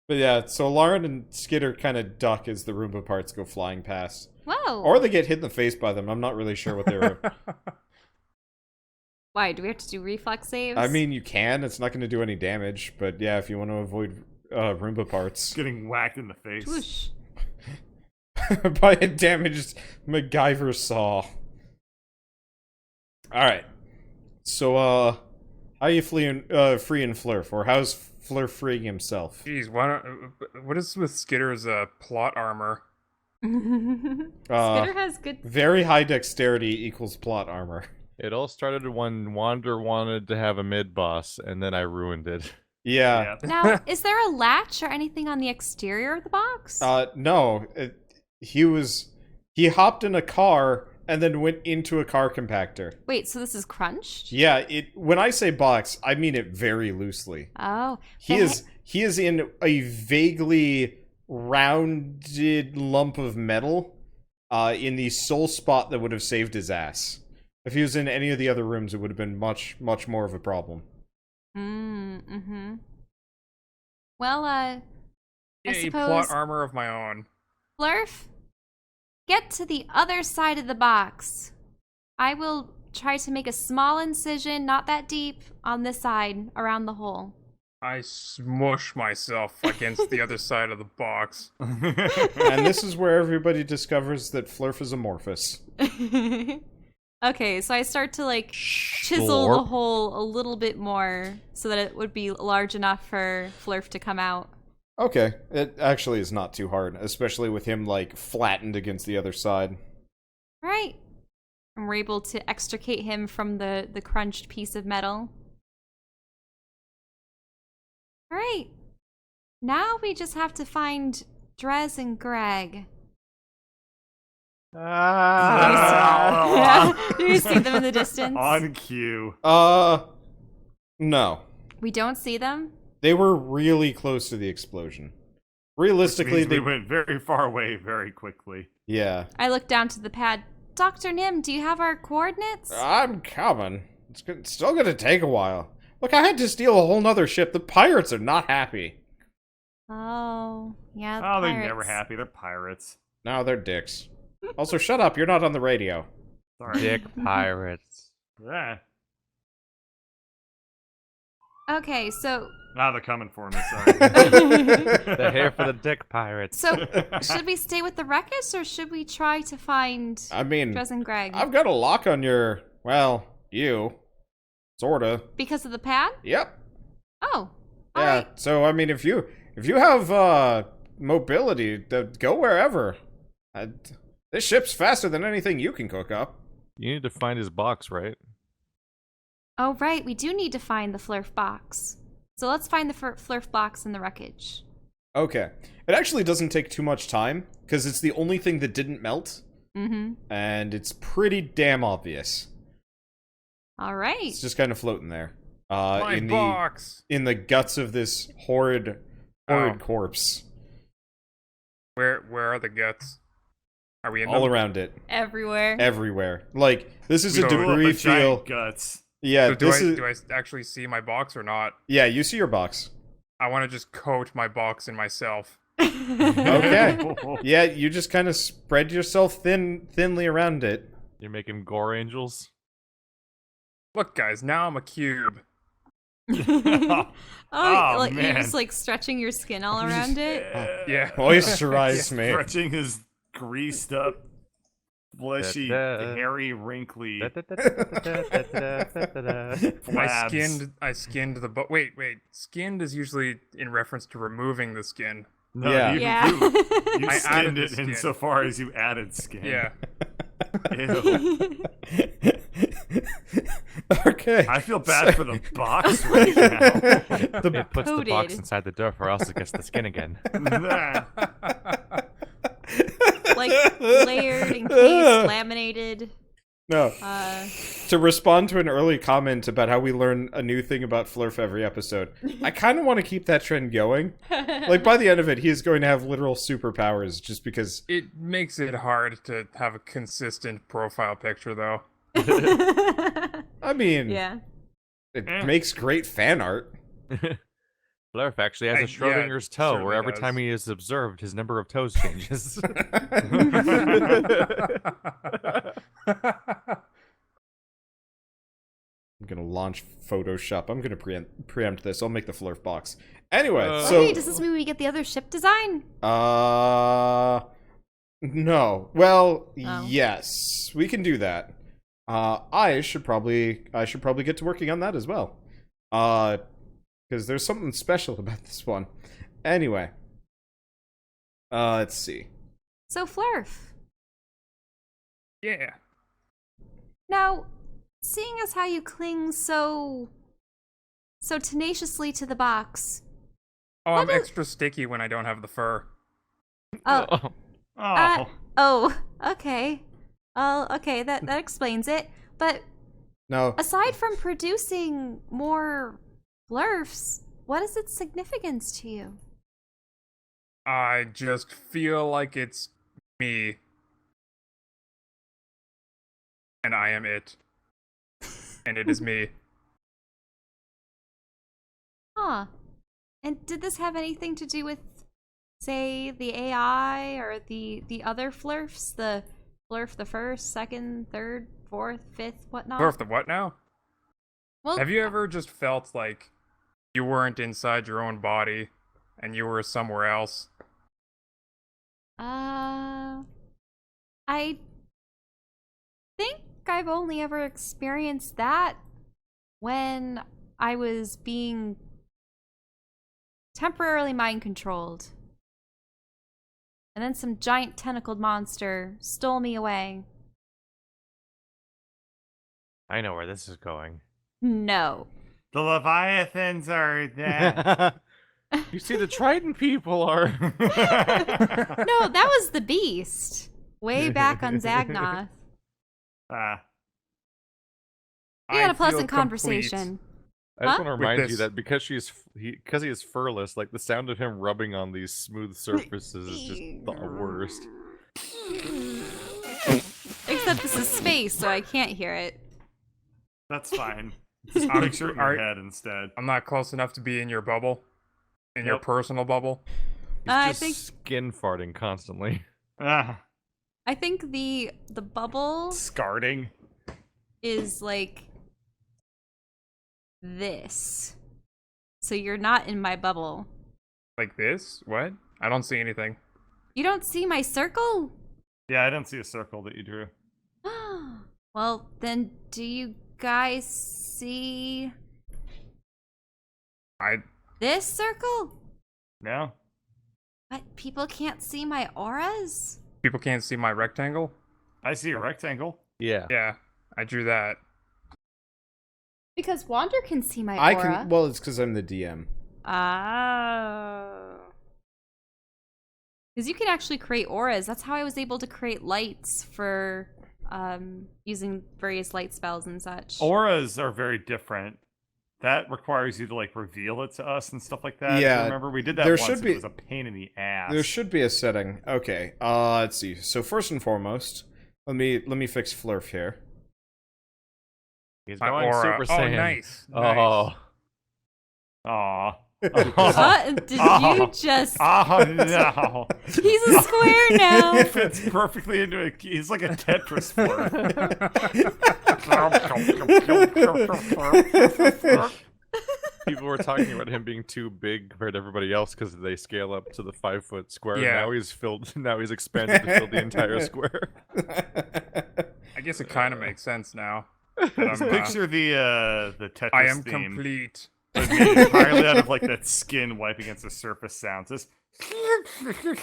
But yeah, so Elaryn and Skitter kind of duck as the Roomba parts go flying past. Whoa. Or they get hit in the face by them. I'm not really sure what they were. Why, do we have to do reflex saves? I mean, you can. It's not going to do any damage. But yeah, if you want to avoid Roomba parts. Getting whacked in the face. Whoosh. By a damaged MacGyver saw. Alright. So, how are you freeing Flurf? Or how's Flurf freeing himself? Jeez, what is with Skitter's plot armor? Skitter has good. Very high dexterity equals plot armor. It all started when Wander wanted to have a mid-boss, and then I ruined it. Yeah. Now, is there a latch or anything on the exterior of the box? No. He hopped in a car and then went into a car compactor. Wait, so this is crunched? Yeah, when I say box, I mean it very loosely. Oh. He is in a vaguely rounded lump of metal in the sole spot that would have saved his ass. If he was in any of the other rooms, it would have been much, much more of a problem. Mm-hmm. Well, I A suppose... plot armor of my own. Flurf, get to the other side of the box. I will try to make a small incision, not that deep, on this side, around the hole. I smush myself against the other side of the box. And this is where everybody discovers that Flurf is amorphous. Okay, so I start to, like, chisel the hole a little bit more so that it would be large enough for Flurf to come out. Okay, it actually is not too hard, especially with him, like, flattened against the other side. Right. And we're able to extricate him from the crunched piece of metal. Alright. Now we just have to find Drez and Greg. Do you see them in the distance? On cue. No. We don't see them? They were really close to the explosion. Realistically, Means they we went very far away very quickly. Yeah. I look down to the pad. Dr. Nim, do you have our coordinates? I'm coming. It's still gonna take a while. Look, I had to steal a whole nother ship. The pirates are not happy. Oh, yeah. Oh, they're pirates. never happy. They're pirates. No, they're dicks. Also, shut up. You're not on the radio. Sorry. Dick pirates. Yeah. Okay, so Now they're coming for me. Sorry. They're here for the dick pirates. should we stay with the wreckage or should we try to find I mean, Drez and Greg? I've got a lock on your, well, you. Sorta. Because of the pad? Yep. Oh. Yeah, Alright. so, I mean, if you have, mobility, go wherever. This ship's faster than anything you can cook up. You need to find his box, right? Oh, right. We do need to find the Flurf box. So let's find the Flurf box in the wreckage. Okay. It actually doesn't take too much time, because it's the only thing that didn't melt. Mm-hmm. And it's pretty damn obvious. All right. It's just kind of floating there. My in box! in the guts of this horrid corpse. Where are the guts? Are we in All them? around it. Everywhere. Everywhere. Like, this is a So- debris Giant field. guts. Yeah, So this is... do I actually see my box or not? Yeah, you see your box. I want to just coat my box in myself. Okay. Yeah, you just kind of spread yourself thinly around it. You're making gore angels. Look, guys, now I'm a cube. Oh, like you're man. just like stretching your skin all around it. Yeah. Moisturize me. Stretching his greased up, fleshy, hairy, wrinkly flabs. I skinned the wait. Skinned is usually in reference to removing the skin. No, Yeah. you I skinned added the it skin. insofar as you added skin. Yeah. Ew. Okay. I feel bad for the box right now. It puts the box Coated. inside the Durf, or else it gets the skin again. Like layered, encased, laminated. No. Uh, To respond to an early comment about how we learn a new thing about Flurf every episode, I kind of want to keep that trend going. Like, by the end of it, he is going to have literal superpowers just because... It makes it hard to have a consistent profile picture, though. I mean, yeah. it makes great fan art. Flurf actually has a Yeah, Schrodinger's it toe, certainly where every does. time he is observed, his number of toes changes. I'm going to launch Photoshop. I'm going to preempt this. I'll make the Flurf box. Anyway, Okay, does this mean we get the other ship design? No. Well, Oh. yes. We can do that. I should probably get to working on that as well. Because there's something special about this one. Anyway. Let's see. So, Flurf. Yeah. Now, seeing as how you cling so tenaciously to the box. Oh, What I'm is- extra sticky when I don't have the fur. Oh, Oh. Okay. Okay, that explains it. But No. aside from producing more Flurfs, what is its significance to you? I just feel like it's me. And I am it. And it is me. Huh. And did this have anything to do with, say, the AI or the other Flurfs? The Flurf the first, second, third, fourth, fifth, whatnot? Flurf the what now? Well, Have you ever just felt like you weren't inside your own body and you were somewhere else? I think I've only ever experienced that when I was being temporarily mind controlled. And then some giant tentacled monster stole me away. I know where this is going. No. The Leviathans are dead. You see, the Triton people are... No, that was the beast. Way back on Zagnoth. Ah. We had I a pleasant feel complete. conversation. I just Huh? want to With remind you this- that because he is furless, like the sound of him rubbing on these smooth surfaces is just the worst. Except this is space, so I can't hear it. That's fine. Just picture it in your head instead. I'm not close enough to be in your bubble. In your Nope. personal bubble. He's I just think- skin farting constantly. Ah. I think the bubble Scarding. is like this. So you're not in my bubble. Like this? What? I don't see anything. You don't see my circle? Yeah, I don't see a circle that you drew. Well, then do you guys see I this circle? No? But people can't see my auras? people can't see my rectangle? I see a rectangle. Yeah. Yeah, I drew that. Because Wander can see my I aura. can. Well, it's because I'm the DM. Oh. Because you can actually create auras. That's how I was able to create lights for using various light spells and such. Auras are very different. That requires you to like reveal it to us and stuff like that. Yeah, Remember we did that there once. should and be- It was a pain in the ass. There should be a setting. Okay. Let's see. So first and foremost, let me fix Flurf here. He's My going aura. Super Oh, Saiyan. nice. Oh. Aw. Did you just... Oh no! He's a square now. He fits perfectly into a. He's like a Tetris floor. People were talking about him being too big compared to everybody else because they scale up to the 5-foot square. Yeah. Now he's filled. Now he's expanded to fill the entire square. I guess it kind of makes sense now. that I'm, Picture the Tetris I am theme. complete. But made entirely out of like that skin wiping against the surface sounds. This. Oh my Zoom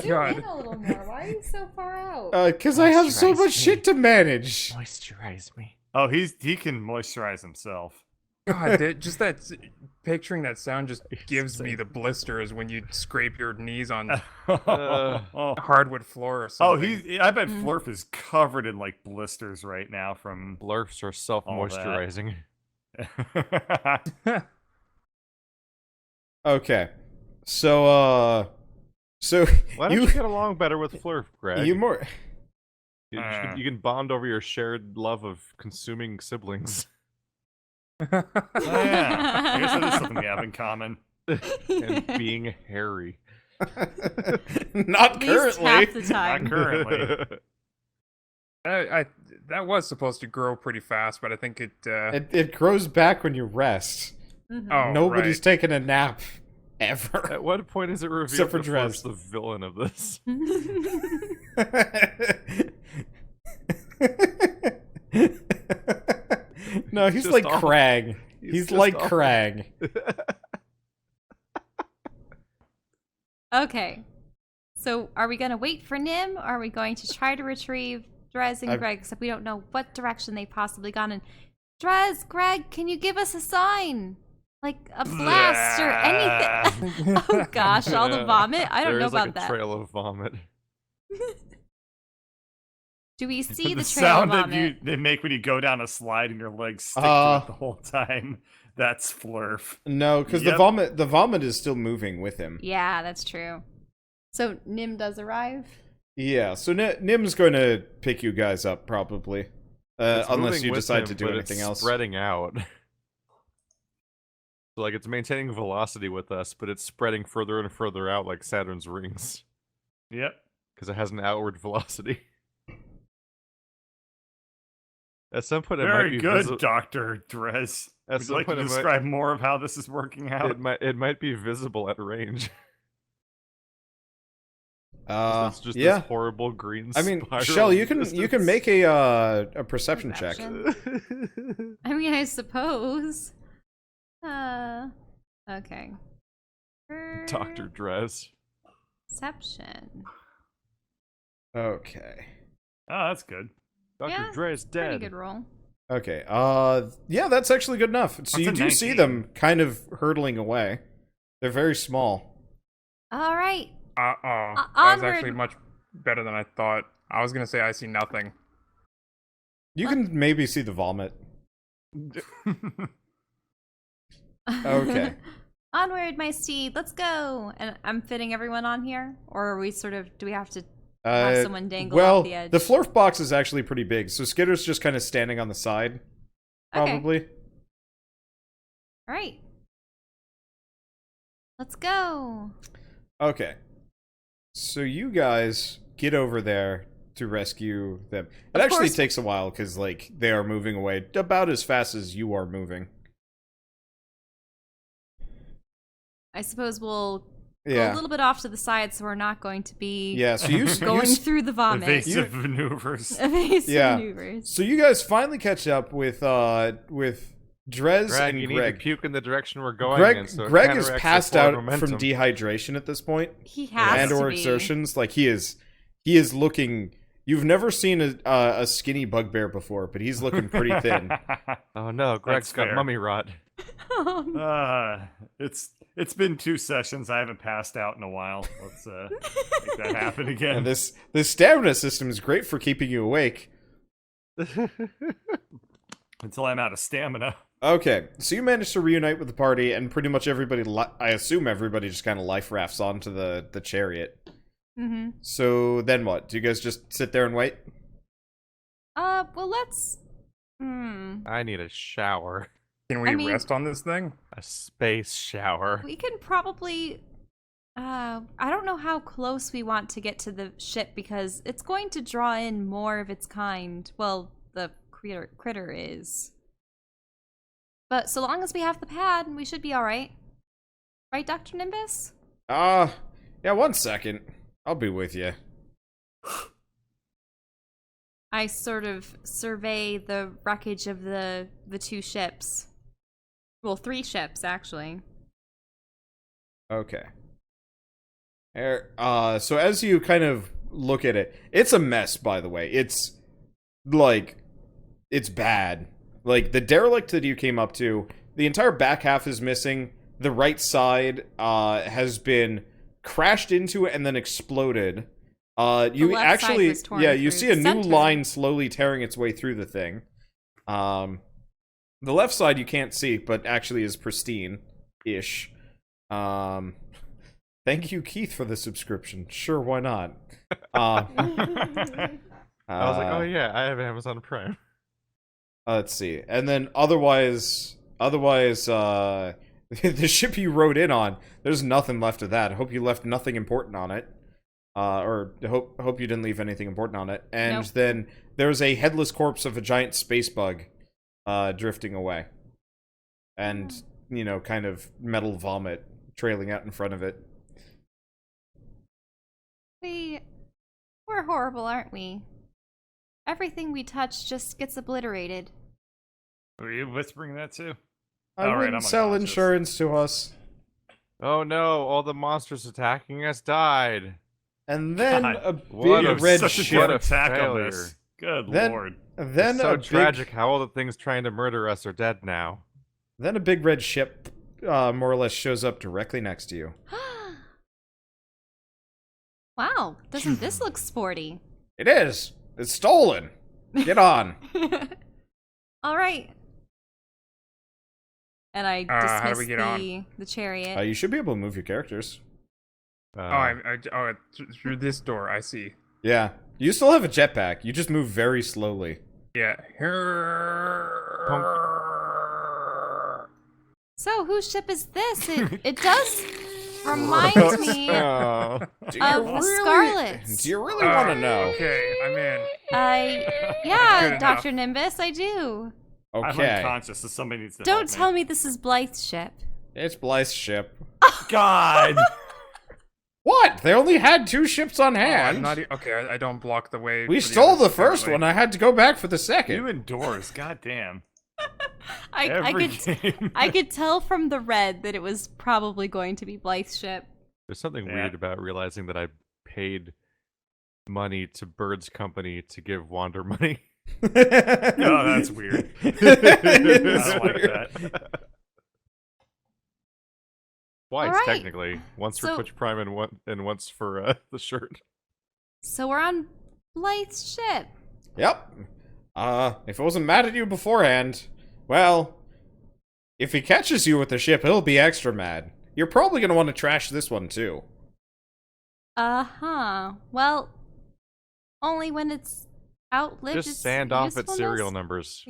god. in a little more. Why are you so far out? Because I have so Moisturize much me. shit to manage. Moisturize me. Oh, he can moisturize himself. God, just picturing that sound just gives me the blisters when you scrape your knees on Oh, hardwood floor or something. I bet Flurf is covered in like blisters right now from. Blurfs are self-moisturizing. Okay. So Why don't you get along better with Flurf, Greg? you more You can bond over your shared love of consuming siblings Oh, yeah. I guess that is something we have in common. and being hairy. not At least currently. half the Not time. currently. That was supposed to grow pretty fast, but I think It grows back when you rest. Mhm. Oh, Nobody's right. taken a nap ever. At what point is it revealed Except for that Flurf's Drez. the villain of this? No, he's Just like all- Krang. he's He's just like all- Krang. Okay. So, are we going to wait for Nim? Or are we going to try to retrieve Drez and I've- Greg? Except we don't know what direction they've possibly gone in. Drez, Greg, can you give us a sign? Like a blast or anything? Oh gosh, all the vomit? I don't know There's about like a that. trail of vomit. Do we see the, the trail sound of that vomit? they make when you go down a slide and your legs stick to it the whole time. That's Flurf. No, because Yep. the vomit is still moving with him. Yeah, that's true. So Nim does arrive. Yeah, so Nim's going to pick you guys up probably, It's unless moving you with decide him, to do but anything it's else. spreading out. So, like, it's maintaining velocity with us, but it's spreading further and further out like Saturn's rings. Yep. Because it has an outward velocity. At some point, it Very might be good, Dr. Drez. At Would you some like to point, it might- describe more of how this is working out? it might be visible at range. It's just yeah. this horrible green. I mean, spiral Chelle, you of can distance. make a perception check. Perception? I mean, I suppose. Okay. Dr. Drez. Perception. Okay. Oh, that's good. Dr. Yeah, Drez Pretty dead. good roll. Okay. Yeah, that's actually good enough. So That's you a do see 19. them kind of hurtling away. They're very small. All right. That was actually onward. much better than I thought. I was gonna say I see nothing. You can maybe see the vomit. Okay. Onward, my steed. Let's go. And I'm fitting everyone on here, or are we sort of? Do we have to? someone dangle well, off the edge. the Flurf box is actually pretty big, so Skitter's just kind of standing on the side, probably. All right. Let's go. Okay. So you guys get over there to rescue them. It Of actually course. takes a while because, like, they are moving away about as fast as you are moving. I suppose we'll go Yeah. a little bit off to the side, so we're not going to be Yeah. So you going through the vomit. Evasive maneuvers. Evasive Yeah. maneuvers. So you guys finally catch up with Drez Greg, and you need Greg. to puke in the direction we're going in. Greg, So it Greg is counteracts the passed forward out momentum. from dehydration at this point, He has and to or be. exertions. Like he is looking. You've never seen a skinny bugbear before, but he's looking pretty thin. Oh no, Greg's That's got fair. mummy rot. Oh, no. It's been 2 sessions. I haven't passed out in a while. Let's make that happen again. And this stamina system is great for keeping you awake. Until I'm out of stamina. Okay, so you managed to reunite with the party, and pretty much everybody, I assume everybody just kind of life rafts onto the chariot. Mm-hmm. So then what? Do you guys just sit there and wait? Well, let's. I need a shower. Can we I mean- rest on this thing? A space shower. We can probably. I don't know how close we want to get to the ship because it's going to draw in more of its kind. Well, the critter is. But so long as we have the pad, we should be alright. Right, Dr. Nimbus? Yeah, 1 second. I'll be with you. I sort of survey the wreckage of the 2 ships. Well, 3 ships, actually. Okay. So as you kind of look at it, it's a mess, by the way. It's, like, it's bad. Like, the derelict that you came up to, the entire back half is missing. The right side, has been crashed into and then exploded. You left actually, side was torn yeah, you through see a the new center. line slowly tearing its way through the thing. The left side you can't see, but actually is pristine-ish. Thank you, Keith, for the subscription. Sure, why not? I was like, oh yeah, I have Amazon Prime. Let's see. And then otherwise, the ship you rode in on, there's nothing left of that. I hope you left nothing important on it. Or hope you didn't leave anything important on it. And Nope. then there's a headless corpse of a giant space bug drifting away. And, you know, kind of metal vomit trailing out in front of it. We're horrible, aren't we? Everything we touch just gets obliterated. Were you whispering that too? I All right, wouldn't I'm sell unconscious. insurance to us. Oh no, all the monsters attacking us died. And then God, a what big a red such a ship. What a attack on failure. this. Good Then- lord. Then It's so a big, tragic how all the things trying to murder us are dead now. Then a big red ship, more or less, shows up directly next to you. Wow, doesn't this look sporty? It is. It's stolen. Get on. All right. And I how do dismiss we get on? the chariot. You should be able to move your characters. Through this door, I see. Yeah. You still have a jetpack. You just move very slowly. Yeah. So, whose ship is this? It does remind me Oh. Do of the Scarlets. Do you really want to know? Okay, I'm in. Yeah, Good Dr. Nimbus, I do. I'm Okay. unconscious, so somebody needs to Don't help tell me this is Blythe's ship. It's Blythe's ship. God! What? They only had 2 ships on Oh, hand. I'm not. Okay, I don't block the way. We for stole others, the first apparently. one. I had to go back for the second. You indoors, goddamn. I Every could game. I could tell from the red that it was probably going to be Blythe's ship. There's something Yeah. weird about realizing that I paid money to Bird's company to give Wander money. Oh, that's weird. I don't like that. Twice, Alright. technically. Once for So- Twitch Prime and once for the shirt. So we're on Blythe's ship. Yep. If I wasn't mad at you beforehand, well, if he catches you with the ship, he'll be extra mad. You're probably gonna want to trash this one too. Uh-huh. Well, only when it's outlived Just its sand off its usefulness. serial numbers.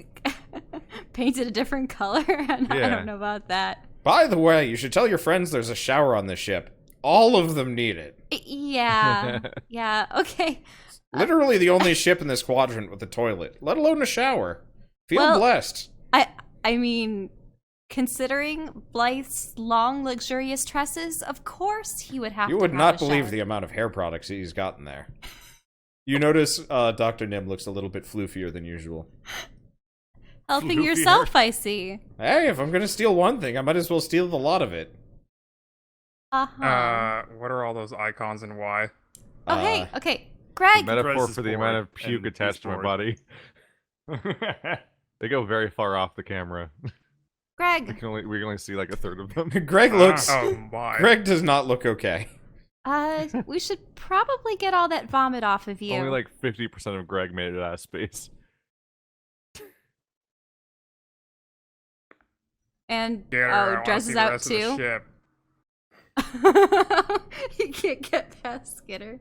Painted a different color? I Yeah. don't know about that. By the way, you should tell your friends there's a shower on this ship. All of them need it. Yeah. Yeah, okay. Literally the only ship in this quadrant with a toilet, let alone a shower. Feel Well, blessed. I mean, considering Blythe's long, luxurious tresses, of course he would have You to would have not a believe shower. the amount of hair products he's gotten there. You notice Dr. Nim looks a little bit floofier than usual. Helping Floofier. yourself, I see. Hey, if I'm gonna steal one thing, I might as well steal the lot of it. Uh-huh. What are all those icons and why? Oh, hey, uh, okay. The Greg! metaphor Drez is for the amount bored, of puke and attached he's to my bored. body. They go very far off the camera. we Greg! can only see like a third of them. Greg looks. Oh my. Greg does not look okay. We should probably get all that vomit off of you. Only like 50% of Greg made it out of space. And, Get her, I oh, wanna Drez see is the out rest of the too? ship. He can't get past Skitter.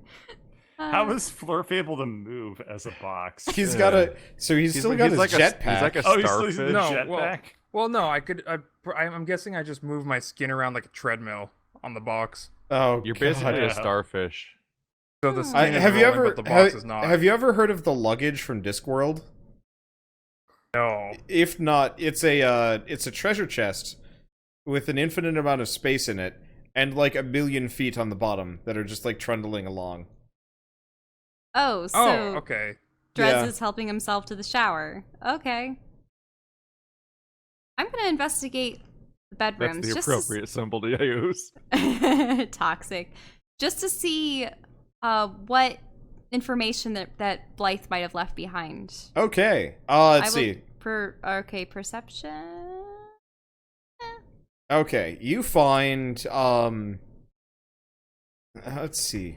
How is Flurf able to move as a box? He's got a. So he's still got his like jetpack. He's like a Oh, he's starfish. still using the No, jetpack? Well, no, I'm guessing I just move my skin around like a treadmill on the box. Oh, You're God. basically a Yeah. starfish. So the skin is Have you rolling, ever but the box is not. have you ever heard of the luggage from Discworld? No. If not, it's a treasure chest with an infinite amount of space in it and like 1,000,000 feet on the bottom that are just like trundling along. Oh, so Oh, okay. Drez Yeah. is helping himself to the shower. Okay. I'm gonna investigate the That's bedrooms. the just appropriate symbol to use. toxic. Just to see what information that Blythe might have left behind. Okay. I Let's will see. Perception. Okay, you find let's see.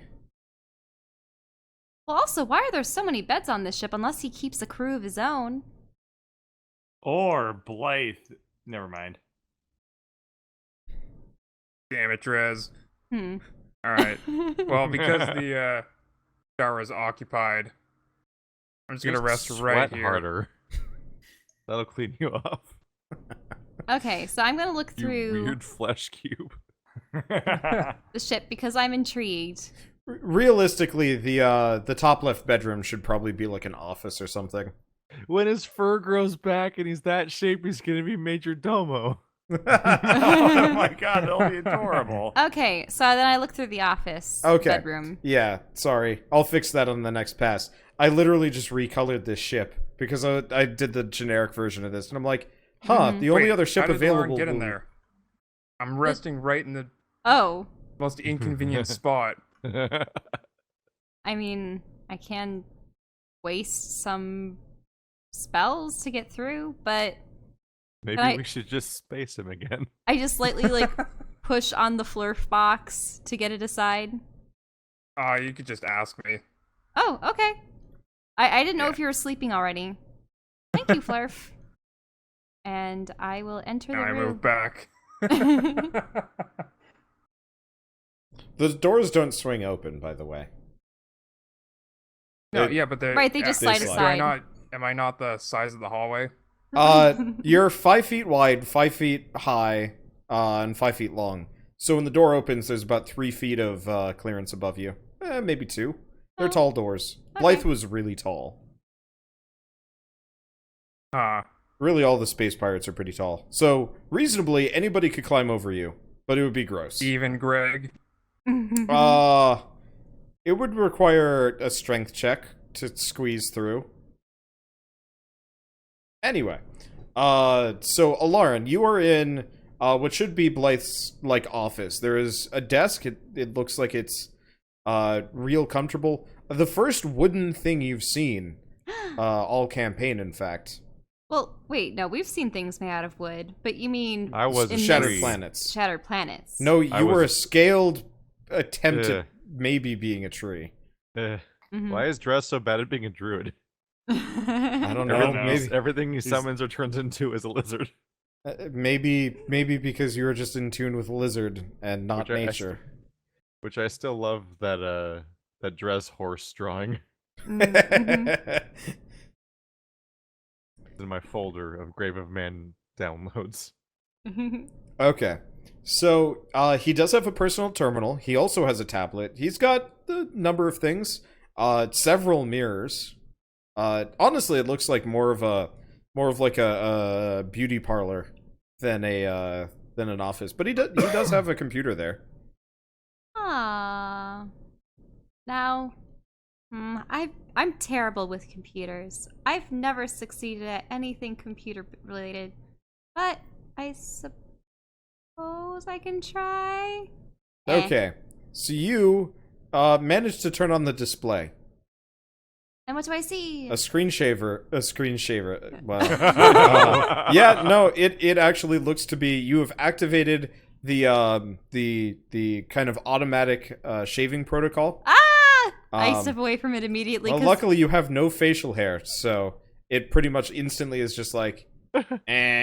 Well, also, why are there so many beds on this ship unless he keeps a crew of his own? Or Blythe. Never mind. Damn it, Drez. Hmm. All right. Well, because the shower is occupied, I'm just gonna rest right Sweat here. harder. That'll clean you off. Okay, so I'm gonna look You through weird flesh cube. the ship because I'm intrigued. Realistically, the top left bedroom should probably be like an office or something. When his fur grows back and he's that shape, he's gonna be Major Domo. Oh my god, that'll be adorable. Okay, so then I look through the office Okay. bedroom. Yeah, sorry. I'll fix that on the next pass. I literally just recolored this ship because I did the generic version of this, and I'm like, huh, the only Wait, other ship how did available. Elaryn get in will- there? I'm resting right in the Oh, most inconvenient spot. I mean, I can waste some spells to get through, but Maybe I- we should just space him again. I just lightly like push on the Flurf box to get it aside. You could just ask me. Oh, okay. I didn't know Yeah. if you were sleeping already. Thank you, Flurf. And I will enter the Now I room. move back. The doors don't swing open, by the way. No, They- yeah, but they Right, they just slide do aside. Am I not the size of the hallway? You're 5 feet wide, 5 feet high, and 5 feet long. So when the door opens, there's about 3 feet of clearance above you. Maybe 2. They're Oh. tall doors. Okay. Blythe was really tall. Really, all the space pirates are pretty tall. So, reasonably, anybody could climb over you, but it would be gross. Even Greg. It would require a strength check to squeeze through. Anyway, so Elaryn, you are in what should be Blythe's like office. There is a desk. It looks like it's real comfortable. The first wooden thing you've seen, all campaign, in fact. Well, wait, no, we've seen things made out of wood, but you mean I was in Shattered this- planets. Shattered planets. No, I you were a was- scaled attempt Ugh. at maybe being a tree. Mhm. Why is Drez so bad at being a druid? I don't know. Everything Maybe Everything he summons or turns into is a lizard. maybe because you were just in tune with lizard and not Which I- nature. Which I still love that Drez horse drawing Mhm. in my folder of Grave of Man downloads. Okay. So, he does have a personal terminal. He also has a tablet. He's got a number of things. Several mirrors. Honestly, it looks like more of like a beauty parlor than an office. But he does have a computer there. Ah. Now, I'm terrible with computers. I've never succeeded at anything computer related, but I suppose I can try. Eh. Okay. So you managed to turn on the display. And what do I see? A screen shaver. Wow. Yeah, no, it actually looks to be you have activated the kind of automatic shaving protocol. Ah! I Um, step away from it immediately. Well, 'cause- luckily you have no facial hair, so it pretty much instantly is just like, eh.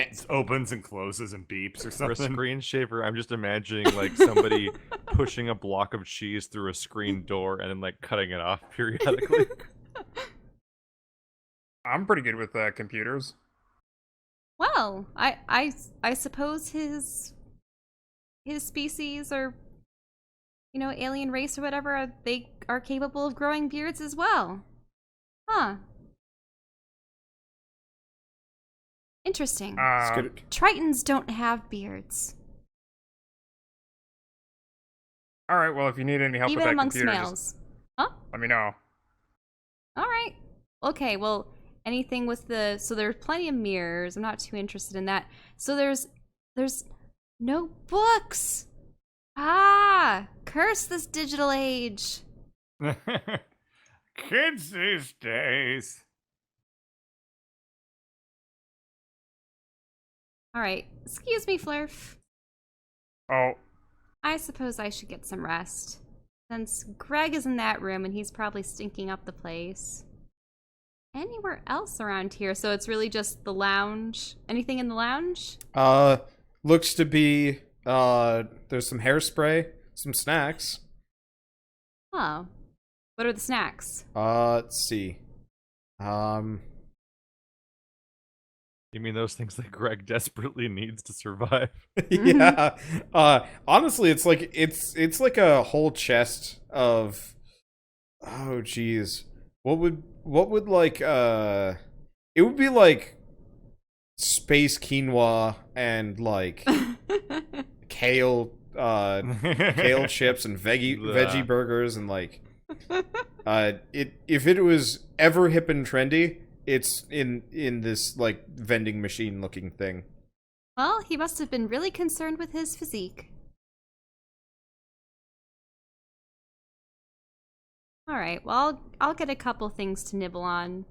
It opens and closes and beeps or For a something. screen shaver, I'm just imagining like somebody pushing a block of cheese through a screen door and then like cutting it off periodically. I'm pretty good with computers. Well, Well, I suppose his species or alien race or whatever, they are capable of growing beards as well. Huh. Interesting. Tritons don't have beards. All right. Well, if you need any help Even with that amongst computer, males. just Huh? let me know. Alright. Okay, well, anything with so there's plenty of mirrors. I'm not too interested in that. So there's no books. Ah! Curse this digital age. Kids these days. Alright. Excuse me, Flurf. Oh, I suppose I should get some rest. Since Greg is in that room and he's probably stinking up the place. Anywhere else around here? So it's really just the lounge. Anything in the lounge? Looks to be, there's some hairspray, some snacks. Oh. What are the snacks? Let's see. You mean those things that Greg desperately needs to survive? Yeah. Honestly, it's like a whole chest of, oh geez. What would like it would be like space quinoa and like kale chips and veggie burgers and like if it was ever hip and trendy, it's in this like vending machine looking thing. Well, he must have been really concerned with his physique. Alright, well, I'll get a couple things to nibble on.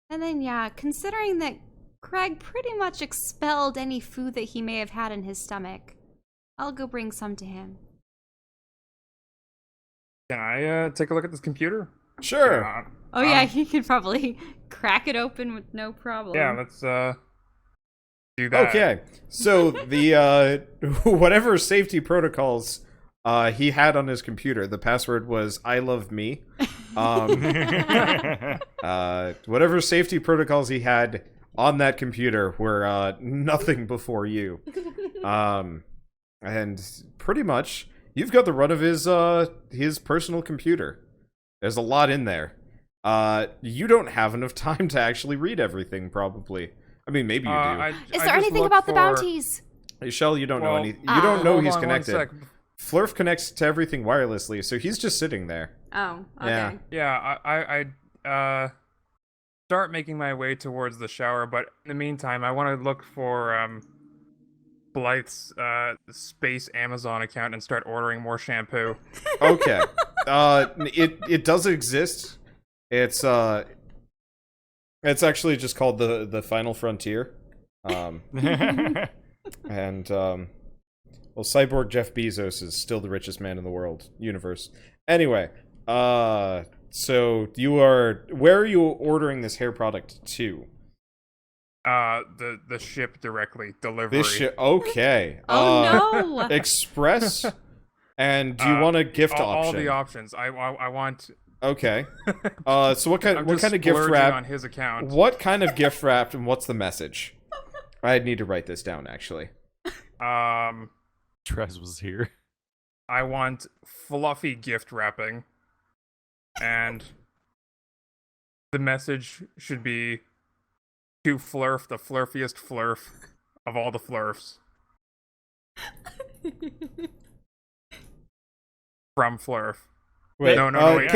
And then, yeah, considering that Craig pretty much expelled any food that he may have had in his stomach, I'll go bring some to him. can I take a look at this computer? Sure. Oh yeah, he could probably crack it open with no problem. Yeah, let's do that. Okay. So the whatever safety protocols he had on his computer, the password was "I love me." Whatever safety protocols he had on that computer were nothing before you. And pretty much you've got the run of his personal computer. There's a lot in there. You don't have enough time to actually read everything, probably. I mean, maybe you do. Is there anything about the bounties? Hey, Chelle, you don't know any. You don't know he's connected. 1 sec. Flurf connects to everything wirelessly, so he's just sitting there. Oh, okay. Yeah. Yeah, I start making my way towards the shower, but in the meantime, I want to look for Blythe's space Amazon account and start ordering more shampoo. Okay. It does exist. It's actually just called the Final Frontier. And well, Cyborg Jeff Bezos is still the richest man in the world universe. Anyway, so where are you ordering this hair product to? The ship directly, delivery. Okay. Oh no! Express. And do you want a gift option? All the options. I want. Okay. So what kind of gift wrap on his account? What kind of gift wrap and what's the message? I need to write this down actually. Drez was here. I want fluffy gift wrapping. And the message should be to Flurf, the flurfiest Flurf of all the Flurfs. From Flurf. Wait, wait,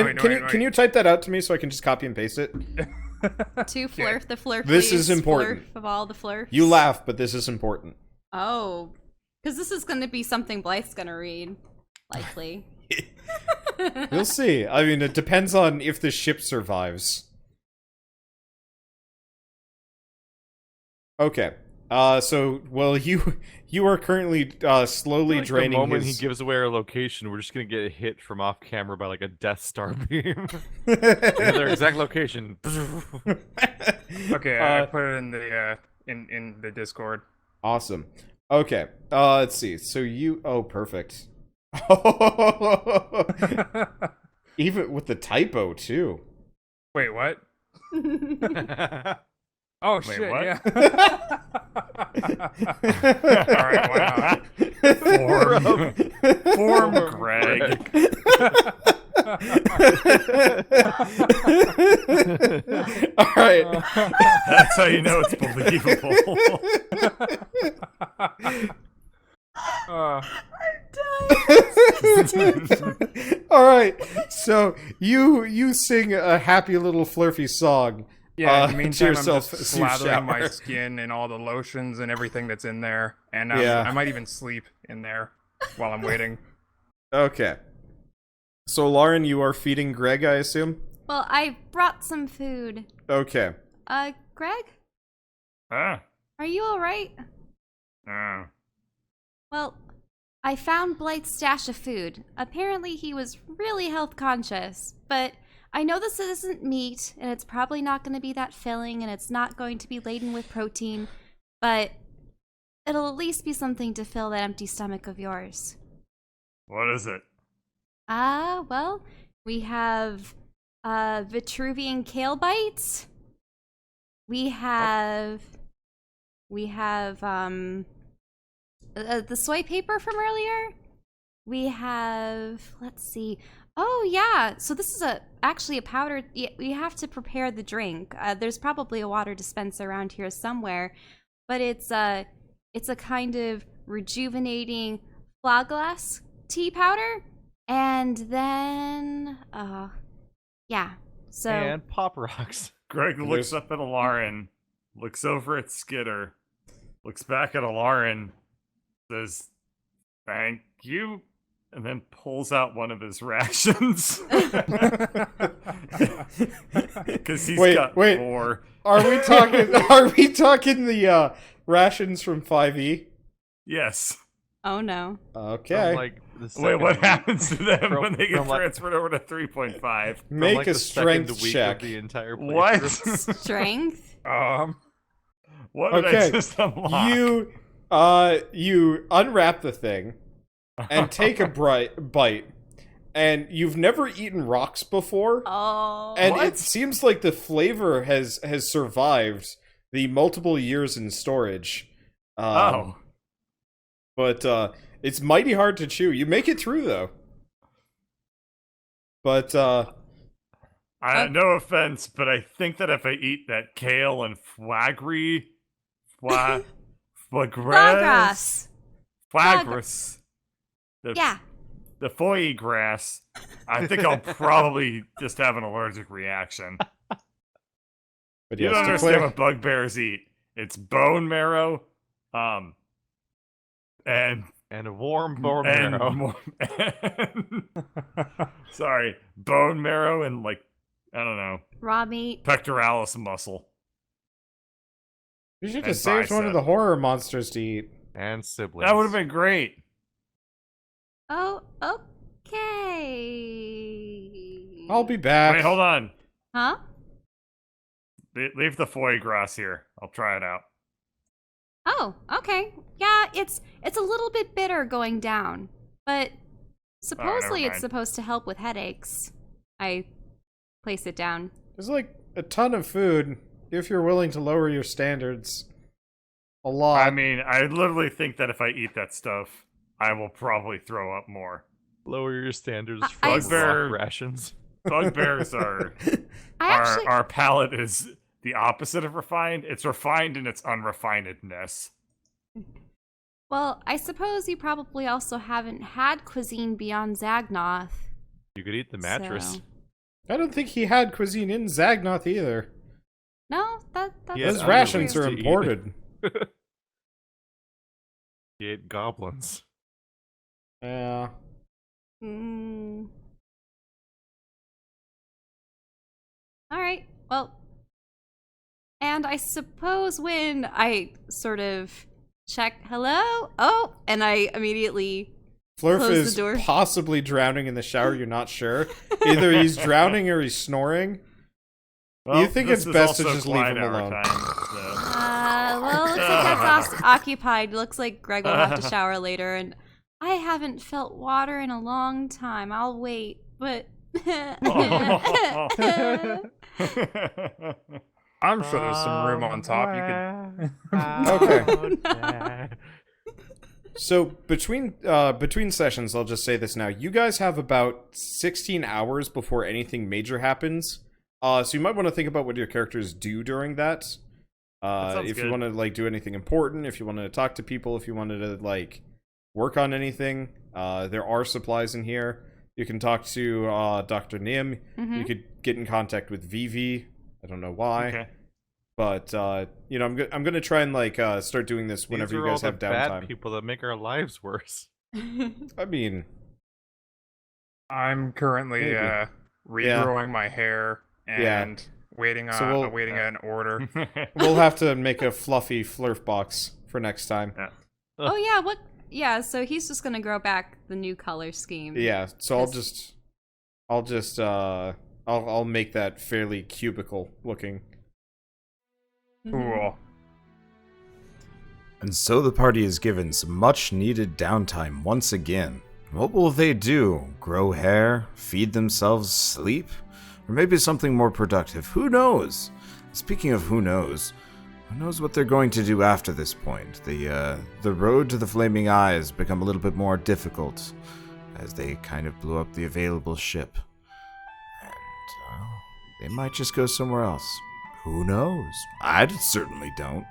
can you type that out to me so I can just copy and paste it? To Flurf, the flurfiest This is important. Flurf of all the Flurfs. You laugh, but this is important. Oh, because this is going to be something Blythe's going to read, likely. You'll see. I mean, it depends on if the ship survives. Okay. So, well, you are currently slowly Like draining the moment his... he gives away our location, we're just gonna get hit from off camera by like a Death Star beam. Their exact location. Okay, I put it in the in the Discord. Awesome. Okay. Let's see. So you... Oh, perfect. Even with the typo, too. Wait, what? Oh, Wait, shit, what? yeah. Alright, why not? Form Greg. All right. That's how you know it's believable. All right. So you sing a happy little flurfy song. Yeah, in the to meantime, I'm yourself just as you slathering my shower. skin and all the lotions and everything that's in there. And Yeah. I might even sleep in there while I'm waiting. Okay. So Lauren, you are feeding Greg, I assume? Well, I brought some food. Okay. Greg? Ah. Are you alright? Well, I found Blight's stash of food. Apparently he was really health conscious, but I know this isn't meat, and it's probably not going to be that filling, and it's not going to be laden with protein, but it'll at least be something to fill that empty stomach of yours. What is it? Well, we have Vitruvian kale bites. We have the soy paper from earlier. We have, let's see. Oh yeah, so this is actually a powder. We have to prepare the drink. There's probably a water dispenser around here somewhere, but it's a kind of rejuvenating flaglass tea powder. And then, yeah, so... And Pop Rocks. Greg looks up at Elaryn, looks over at Skitter, looks back at Elaryn, says, "Thank you," and then pulls out one of his rations. Because he's got four. Are we talking the rations from 5e? Yes. Oh no. Okay. From, like, the Wait, second what week- happens to them from- when they get from, like- transferred over to 3.5? from, Make like, a the second strength week check. Of the entire What? playthrough. Strength? What did I Okay. just unlock? You unwrap the thing and take a bite, and you've never eaten rocks before, Oh. and What? it seems like the flavor has survived the multiple years in storage. But it's mighty hard to chew. You make it through though. But no offense, but I think that if I eat that kale and flaggrass, Yeah. the foie grass, I think I'll probably just have an allergic reaction. but You yes, don't to understand clear- what bugbears eat. It's bone marrow, and And a warm bone marrow. sorry, bone marrow and, like, I don't know, Raw meat. pectoralis muscle. You should and have saved one of the bicep. horror monsters to eat. And siblings. That would have been great. Oh, okay. I'll be back. Wait, hold on. Huh? Leave the foie gras here. I'll try it out. Oh, okay. Yeah, it's a little bit bitter going down, but supposedly never it's mind. supposed to help with headaches. I place it down. There's like a ton of food if you're willing to lower your standards. A lot. I mean, I literally think that if I eat that stuff, I will probably throw up more. Lower your standards I- for Bugbear- rock rations. Bugbears are I our palate is the opposite of refined. It's refined in its unrefinedness. Well, I suppose you probably also haven't had cuisine beyond Zagnoth. You could eat the mattress. So- I don't think he had cuisine in Zagnoth either. No, that's Yeah, Those other rations ways are to eat. imported. He ate goblins. Yeah. Mm. All right. Well, and I suppose when I sort of check, hello, and I immediately Flurf Close the is door. possibly drowning in the shower, you're not sure. Either he's drowning or he's snoring. You think this it's is best to also just leave him quiet hour alone. time, so. well, looks like that's occupied. Looks like Greg will have to shower later, and I haven't felt water in a long time. I'll wait, but I I'm sure there's some room on top. You could. Okay. So between sessions, I'll just say this now. You guys have about 16 hours before anything major happens. So you might want to think about what your characters do during that. If you want to like do anything important, if you wanted to talk to people, if you wanted to like work on anything, there are supplies in here. You can talk to Dr. Nim. Mm-hmm. You could get in contact with Vivi. I don't know why. Okay. But you know, I'm gonna try and like start doing this whenever These are you guys all have the downtime. bad people that make our lives worse. I mean, I'm currently Maybe. regrowing my hair and waiting on awaiting an order. we'll have to make a fluffy Flurf box for next time. Yeah. Oh yeah, what? Yeah, so he's just gonna grow back the new color scheme. Yeah, so I'll make that fairly cubicle looking. Cool. And so the party is given some much needed downtime once again. What will they do? Grow hair? Feed themselves? Sleep? Or maybe something more productive? Who knows? Speaking of who knows what they're going to do after this point? The road to the Flaming Eye has become a little bit more difficult as they kind of blew up the available ship. And they might just go somewhere else. Who knows? I certainly don't.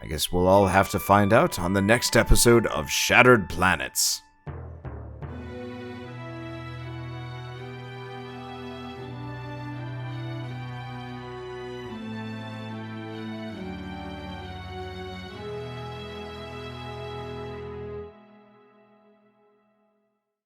I guess we'll all have to find out on the next episode of Shattered Planets.